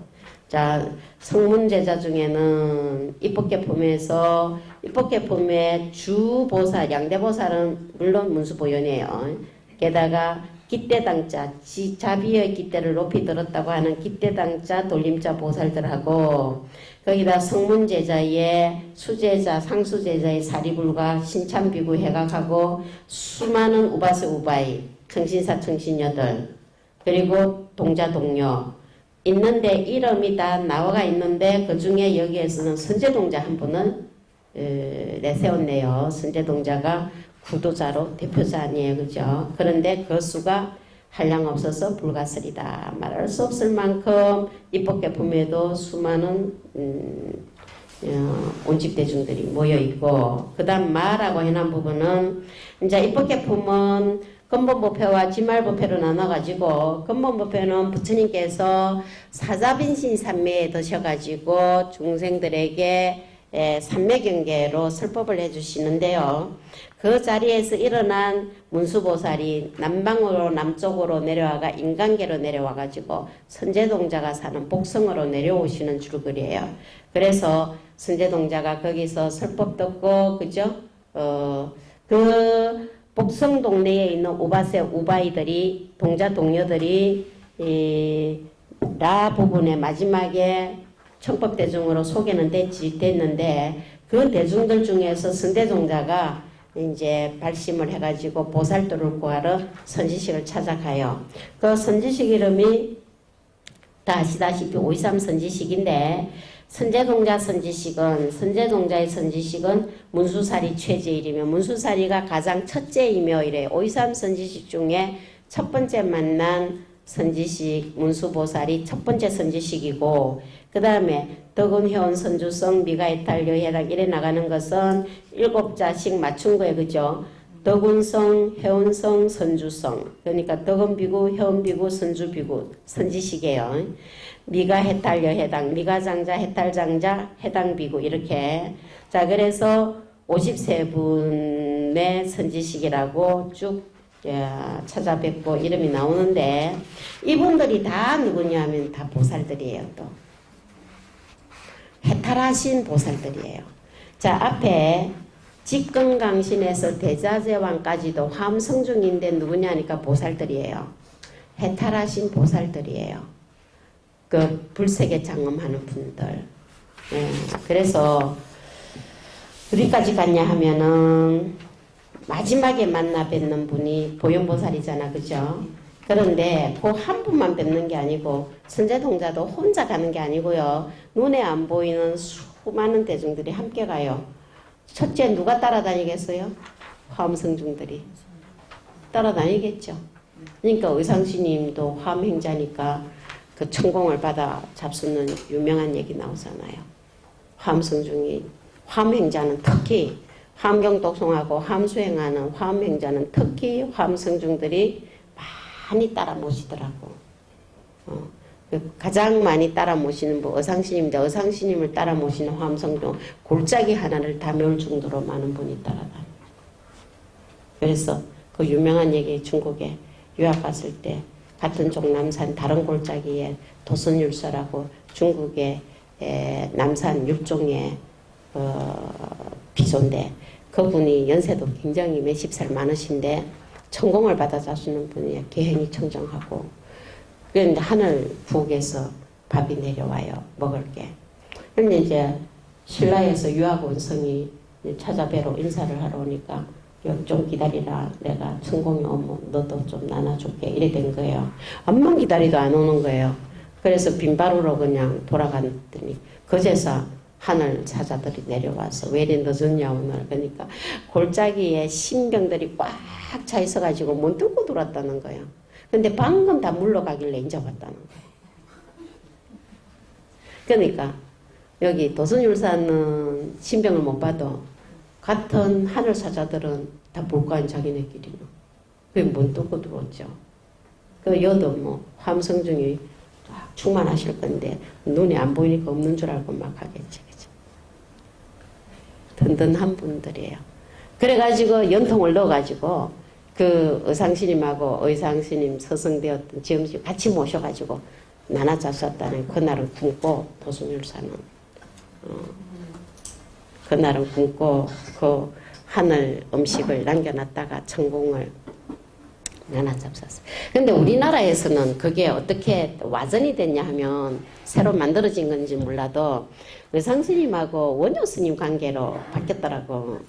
Speaker 1: 자, 성문제자 중에는 입법계품에서 입법계품의 주보살, 양대보살은 물론 문수보현이에요. 게다가 기대당자, 자비의 기대를 높이 들었다고 하는 기대당자, 돌림자 보살들하고 거기다 성문제자의 수제자, 상수제자의 사리불과 신참비구 해각하고 수많은 우바스 우바이, 청신사 청신녀들 그리고 동자 동녀 있는데 이름이 다 나와가 있는데 그 중에 여기에서는 선제동자 한 분을 내세웠네요. 선제동자가 구도자로 대표자 아니에요, 그죠? 그런데 그 수가 한량 없어서 불가설이다. 말할 수 없을 만큼 입법계품에도 수많은 온집대중들이 모여 있고, 그다음 마라고 해놓은 부분은 이제 입법계품은 근본부패와 지말부패로 나눠가지고, 근본부패는 부처님께서 사자빈신 삼매에 드셔가지고 중생들에게 삼매경계로 설법을 해주시는데요. 그 자리에서 일어난 문수보살이 남방으로 남쪽으로 내려와가 인간계로 내려와가지고 선제동자가 사는 복성으로 내려오시는 줄거리예요. 그래서 선제동자가 거기서 설법 듣고, 그죠? 그 복성 동네에 있는 우바세 우바이들이, 동자 동료들이 라 부분의 마지막에 청법대중으로 소개는 됐는데, 그 대중들 중에서 선제동자가 이제 발심을 해가지고 보살도를 구하러 선지식을 찾아가요. 그 선지식 이름이 다 아시다시피 523 선지식인데, 선제동자의 선지식은 문수사리 최제일이며, 문수사리가 가장 첫째이며 이래 523 선지식 중에 첫 번째 만난 선지식 문수보살이 첫 번째 선지식이고, 그 다음에 덕은회원 선주성 미가이탈 여해당 이래 나가는 것은 7자씩 맞춘 거예요. 그죠? 덕운성, 회원성, 선주성. 그러니까 덕은비구, 회원비구, 선주비구 선지식이에요. 미가 해탈 여해당, 미가장자, 해탈장자, 해당비구 이렇게. 자, 그래서 53분의 선지식이라고 쭉 찾아뵙고 이름이 나오는데, 이분들이 다 누구냐면 다 보살들이에요. 또 해탈하신 보살들이에요. 자, 앞에 직근강신에서 대자제왕까지도 화엄성중인데 누구냐니까 보살들이에요. 해탈하신 보살들이에요. 그 불세계 장엄하는 분들. 그래서 어디까지 갔냐 하면은 마지막에 만나 뵙는 분이 보현보살이잖아, 그죠? 그런데 그 한 분만 뵙는 게 아니고 선제동자도 혼자 가는 게 아니고요. 눈에 안 보이는 수많은 대중들이 함께 가요. 첫째 누가 따라다니겠어요? 화엄성중들이 따라다니겠죠. 그러니까 의상스님도 화엄행자니까 그 천공을 받아 잡수는 유명한 얘기 나오잖아요. 화엄성중이, 화엄행자는 특히 화엄경 독송하고 화엄수행하는 화엄행자는 특히 화엄성중들이 많이 따라 모시더라고. 가장 많이 따라 모시는 분 어상스님인데, 어상스님을 따라 모시는 화엄성중 골짜기 하나를 다 메울 정도로 많은 분이 따라다녀요. 그래서 그 유명한 얘기, 중국에 유학 갔을 때 같은 쪽 남산 다른 골짜기에 도선율사라고 중국의 남산 육종의 비소인데, 그분이 연세도 굉장히 몇십 살 많으신데 천공을 받아 자수는 분이 계행이 청정하고, 그런데 하늘 부엌에서 밥이 내려와요. 먹을 게. 그런데 이제 신라에서 유학 온 성이 찾아뵈러 인사를 하러 오니까 좀 기다리라. 내가 천공이 오면 너도 좀 나눠줄게. 이래 된 거예요. 암만 기다리도 안 오는 거예요. 그래서 빈바루로 그냥 돌아갔더니 그제서 하늘 사자들이 내려와서 왜 이래 늦었냐 오늘. 그러니까 골짜기에 신병들이 꽉 차 있어가지고 문 뚫고 들어왔다는 거예요. 근데 방금 다 물러가길래 인제 왔다는 거예요. 그러니까 여기 도선율사는 신병을 못 봐도 같은 하늘 사자들은 다 볼 거 아닌 자기네끼리는. 그게 문 뚫고 들어왔죠. 그 여도 뭐 화엄성중이 충만하실 건데 눈에 안 보이니까 없는 줄 알고 막 하겠지. 그치? 든든한 분들이에요. 그래가지고 연통을 넣어가지고 그 의상스님하고 의상스님 서성되었던 지음씨 같이 모셔가지고 나눠 잡수었다는 그날은 굶고, 도순율사는 그날은 굶고 그 하늘 음식을 남겨놨다가 천공을 나눠 잡수었어요. 근데 우리나라에서는 그게 어떻게 와전이 됐냐 하면 새로 만들어진 건지 몰라도 의상스님하고 원효스님 관계로 바뀌었더라고.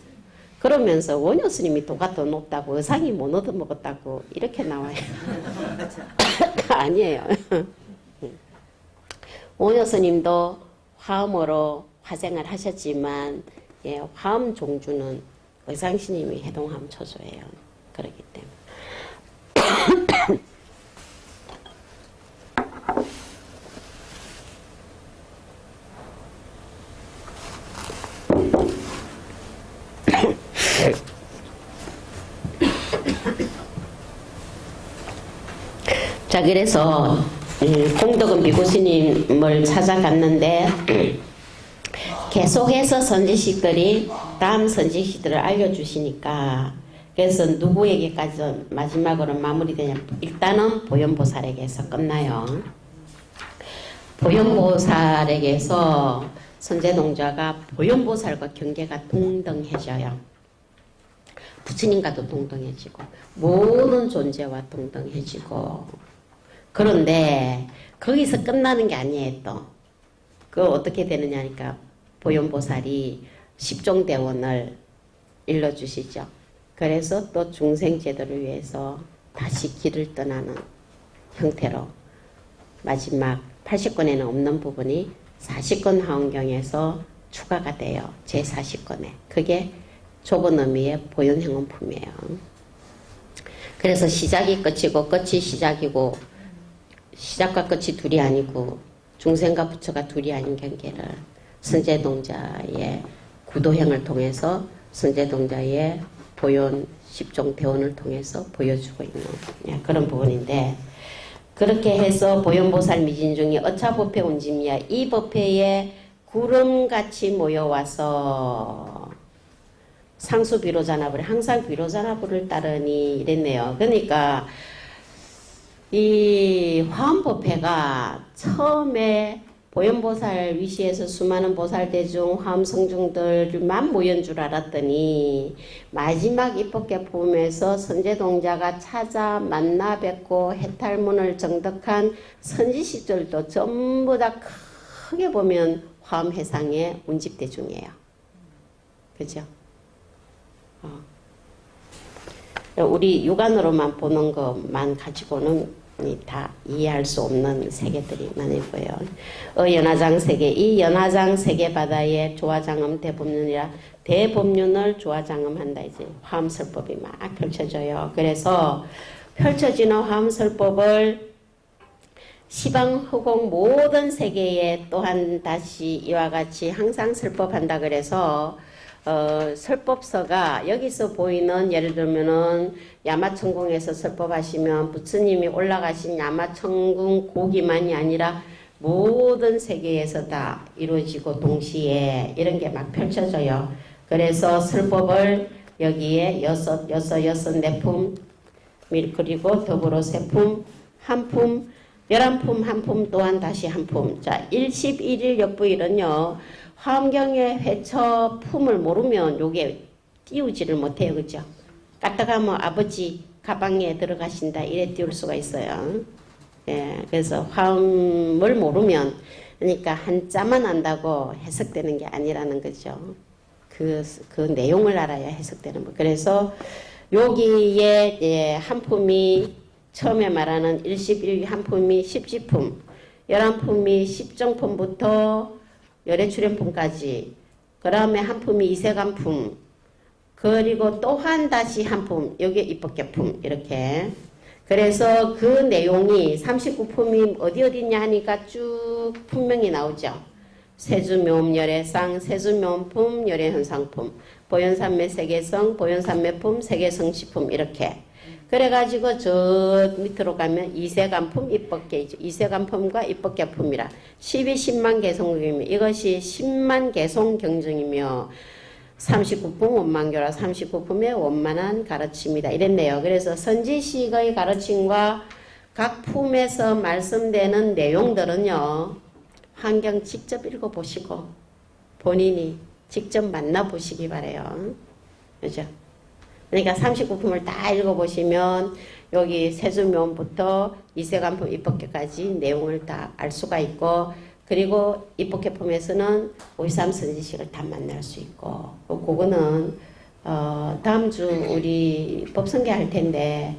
Speaker 1: 그러면서 원효스님이 도가 더 높다고, 의상이 못 얻어먹었다고 이렇게 나와요. 아니에요. 오 여스님도 화음으로 화생을 하셨지만 예, 화음 종주는 의상스님이 해동화음 초조예요. 그렇기 때문에. 자, 그래서 공덕은 비구스님을 찾아갔는데 계속해서 선지식들이 다음 선지식들을 알려주시니까 그래서 누구에게까지 마지막으로 마무리되냐, 일단은 보현보살에게서 끝나요. 보현보살에게서 선제동자가 보현보살과 경계가 동등해져요. 부처님과도 동등해지고 모든 존재와 동등해지고, 그런데 거기서 끝나는 게 아니에요. 또 그 어떻게 되느냐니까 보현보살이 십종대원을 일러주시죠. 그래서 또 중생제도를 위해서 다시 길을 떠나는 형태로 마지막 80권에는 없는 부분이 40권 하원경에서 추가가 돼요. 제40권에. 그게 좁은 의미의 보현행원품이에요. 그래서 시작이 끝이고 끝이 시작이고 시작과 끝이 둘이 아니고 중생과 부처가 둘이 아닌 경계를 선제동자의 구도행을 통해서 선제동자의 보현 십종 대원을 통해서 보여주고 있는 그런 부분인데, 그렇게 해서 보현보살 미진중이 어차법회 운짐이야 이 법회에 구름같이 모여와서 상수비로자나불에 항상 비로자나불을 따르니 이랬네요. 그러니까 이 화엄법회가 처음에 보현보살 위시에서 수많은 보살대중 화엄성중들만 모연 줄 알았더니 마지막 입법계 폼에서 선제동자가 찾아 만나 뵙고 해탈문을 정덕한 선지식들도 전부 다 크게 보면 화엄해상의 운집대중이에요. 그죠? 우리 육안으로만 보는 것만 가지고는 다 이해할 수 없는 세계들이 많이 보여요. 연화장 세계, 이 연화장 세계 바다에 조화장음 대법륜이라 대법륜을 조화장음한다. 이제 화엄설법이 막 펼쳐져요. 그래서 펼쳐지는 화엄설법을 시방 허공 모든 세계에 또한 다시 이와 같이 항상 설법한다. 그래서 설법서가 여기서 보이는, 예를 들면은 야마천궁에서 설법하시면 부처님이 올라가신 야마천궁 고기만이 아니라 모든 세계에서 다 이루어지고 동시에 이런 게 막 펼쳐져요. 그래서 설법을 여기에 여섯 네품, 그리고 더불어 세품, 한품, 11품, 한품 또한 다시 한품. 자, 11일 역부일은요, 화엄경의 회처 품을 모르면 요게 띄우지를 못해요. 그죠? 까딱하면 아버지 가방에 들어가신다 이래 띄울 수가 있어요. 예, 그래서 화엄을 모르면, 그러니까 한자만 안다고 해석되는 게 아니라는 거죠. 그 내용을 알아야 해석되는 거. 그래서 여기에 예, 한 품이 처음에 말하는 일십일 한 품이 십지품, 11품이 십정품부터 열애출연품까지, 그 다음에 한 품이 이세간품, 그리고 또한 다시 한 품, 여기 입법계품, 이렇게. 그래서 그 내용이 39품이 어디 있냐 하니까 쭉 분명히 나오죠. 세주묘음열애상, 세주묘음품, 열애현상품, 보현산매 세계성, 보현산매품, 세계성시품, 이렇게. 그래가지고 저 밑으로 가면 이세간품, 입법계이죠. 이세간품과 입법계품이라 10만 개성경이며, 이것이 10만 개성 경정이며 39품 원만교라 39품의 원만한 가르침이다 이랬네요. 그래서 선지식의 가르침과 각 품에서 말씀되는 내용들은요, 환경 직접 읽어보시고 본인이 직접 만나보시기 바래요. 그죠? 그러니까 39품을 다 읽어보시면 여기 세수묘음부터 이세간품 입법계까지 내용을 다 알 수가 있고, 그리고 입법계품에서는 53 선지식을 다 만날 수 있고, 그거는 다음 주 우리 법성계 할 텐데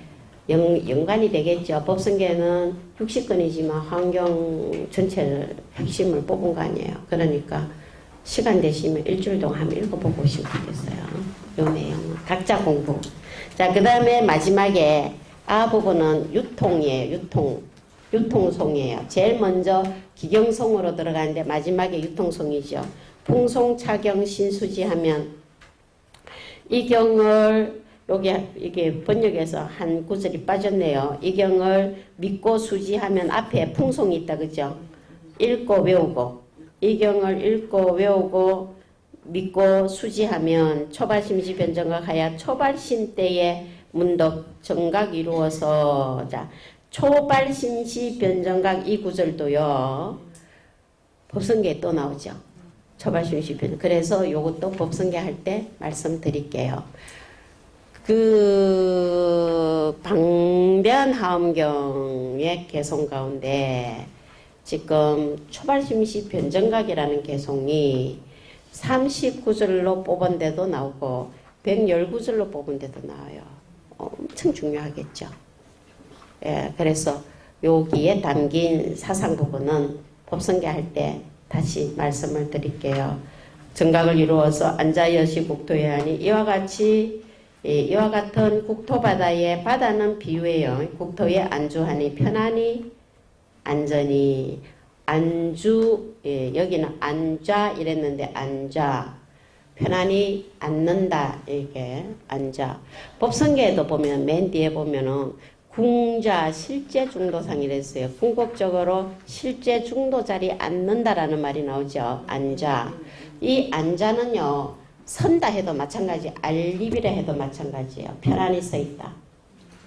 Speaker 1: 연관이 되겠죠. 법성계는 60건이지만 환경 전체를 핵심을 뽑은 거 아니에요. 그러니까 시간 되시면 일주일 동안 한번 읽어보고 오시면 좋겠어요. 요 내용은 각자 공부. 자, 그 다음에 마지막에 아 부분은 유통이에요. 유통송이에요. 제일 먼저 기경송으로 들어가는데 마지막에 유통송이죠. 풍송차경 신수지 하면 이 경을 이게 번역에서 한 구절이 빠졌네요. 이 경을 믿고 수지하면 앞에 풍송이 있다, 그죠? 읽고 외우고 이 경을 읽고 외우고 믿고 수지하면 초발심시 변정각하여 초발심 때에 문덕 정각 이루어서 자 초발심시 변정각 이 구절도요 법성계에 또 나오죠. 초발심시 변정. 그래서 요것도 법성계 할 때 말씀드릴게요. 그 방변하엄경의 개송 가운데 지금 초발심시 변정각이라는 개송이 39절로 뽑은 데도 나오고 119절로 뽑은 데도 나와요. 엄청 중요하겠죠. 예, 그래서 여기에 담긴 사상 부분은 법성계 할 때 다시 말씀을 드릴게요. 정각을 이루어서 안자여시 국토에 하니 이와 같은 국토바다에 바다는 비유예요. 국토에 안주하니 편안히 안전히 안주 예, 여기는 앉아 이랬는데 앉아 편안히 앉는다 이렇게 앉아. 법성계에도 보면 맨 뒤에 보면은 궁자 실제 중도상이랬어요. 궁극적으로 실제 중도 자리에 앉는다라는 말이 나오죠. 앉아. 이 앉아는요 선다 해도 마찬가지, 알립이라 해도 마찬가지예요. 편안히 서 있다.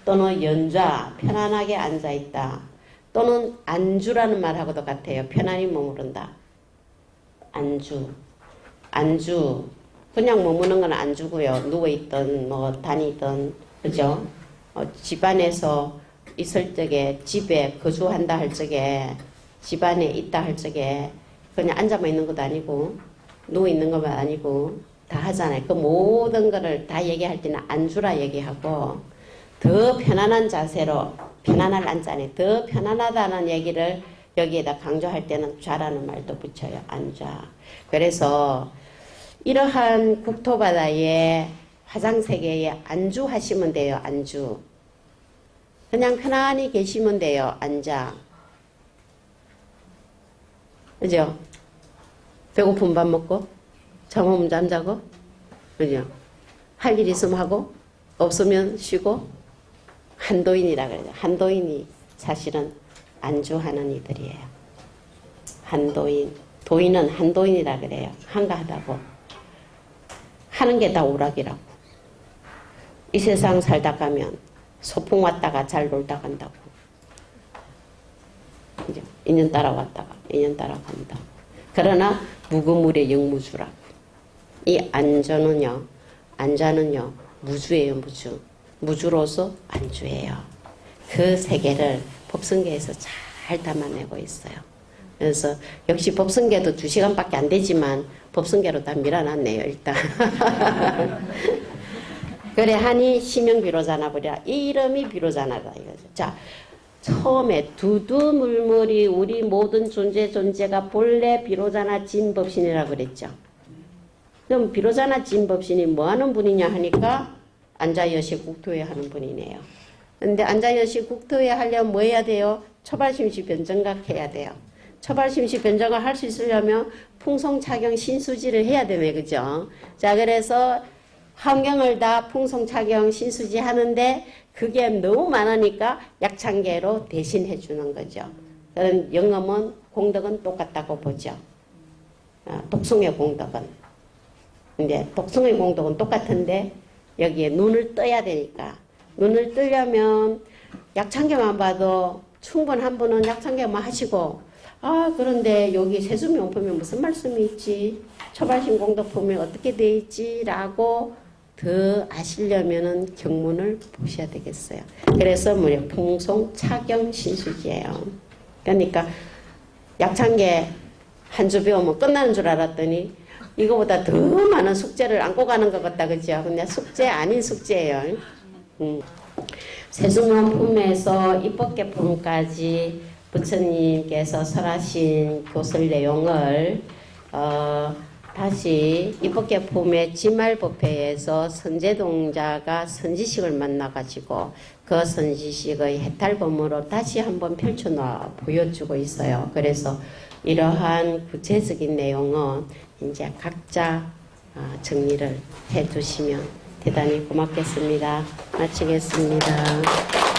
Speaker 1: 또는 연좌 편안하게 앉아 있다. 또는 안주라는 말하고도 같아요. 편안히 머무른다. 안주 그냥 머무는 건 안주고요. 누워있든 뭐 다니든 그죠? 집안에서 있을 적에 집에 거주한다 할 적에 집안에 있다 할 적에 그냥 앉아만 있는 것도 아니고 누워있는 것만 아니고 다 하잖아요. 그 모든 거를 다 얘기할 때는 안주라 얘기하고 더 편안한 자세로 편안할 안자네. 더 편안하다는 얘기를 여기에다 강조할 때는 좌라는 말도 붙여요. 앉아. 그래서 이러한 국토바다에 화장세계에 안주하시면 돼요. 안주. 그냥 편안히 계시면 돼요. 앉아. 그죠? 배고픈 밥 먹고 잠오면 잠자고 그죠? 할 일 있으면 하고 없으면 쉬고 한도인이라 그러죠. 한도인이 사실은 안주하는 이들이에요. 한도인. 도인은 한도인이라 그래요. 한가하다고. 하는 게 다 오락이라고. 이 세상 살다 가면 소풍 왔다가 잘 놀다 간다고. 그죠? 2년 따라왔다가 2년 따라간다. 그러나 무구물의 영무주라고. 이 안전은요. 무주예요. 무주로서 안주예요. 그 세계를 법성계에서 잘 담아내고 있어요. 그래서 역시 법성계도 2시간밖에 안 되지만 법성계로 다 밀어놨네요. 일단. 그래 하니 심형비로자나 보랴. 이 이름이 비로자나다 이거죠. 자, 처음에 두두물물이 우리 모든 존재가 본래 비로자나 진법신이라고 그랬죠. 그럼 비로자나 진법신이 뭐 하는 분이냐 하니까 안자여시 국토에 하는 분이네요. 근데 안자여시 국토에 하려면 뭐 해야 돼요? 초발심시 변정각 해야 돼요. 초발심시 변정각 할 수 있으려면 풍송차경 신수지를 해야 되네. 그죠? 자, 그래서 환경을 다 풍송차경 신수지 하는데 그게 너무 많으니까 약창계로 대신해 주는 거죠. 그런 영험은 공덕은 똑같다고 보죠. 독성의 공덕은. 근데 독성의 공덕은 똑같은데 여기에 눈을 떠야 되니까 눈을 뜨려면 약창계만 봐도 충분한 분은 약창계만 하시고 그런데 여기 세수명품에 무슨 말씀이 있지? 초발심 공덕품에 어떻게 돼 있지? 라고 더 아시려면은 경문을 보셔야 되겠어요. 그래서 뭐냐 풍송 차경 신수지예요. 그러니까 약창계 한 주 배우면 끝나는 줄 알았더니 이거보다 더 많은 숙제를 안고 가는 것 같다, 그죠? 근데 숙제 아닌 숙제예요. 세수명품에서 입법개품까지 부처님께서 설하신 교설 내용을 다시 입법개품의 지말법회에서 선제동자가 선지식을 만나가지고 그 선지식의 해탈범으로 다시 한번 펼쳐놔 보여주고 있어요. 그래서 이러한 구체적인 내용은 이제 각자 정리를 해 두시면 대단히 고맙겠습니다. 마치겠습니다.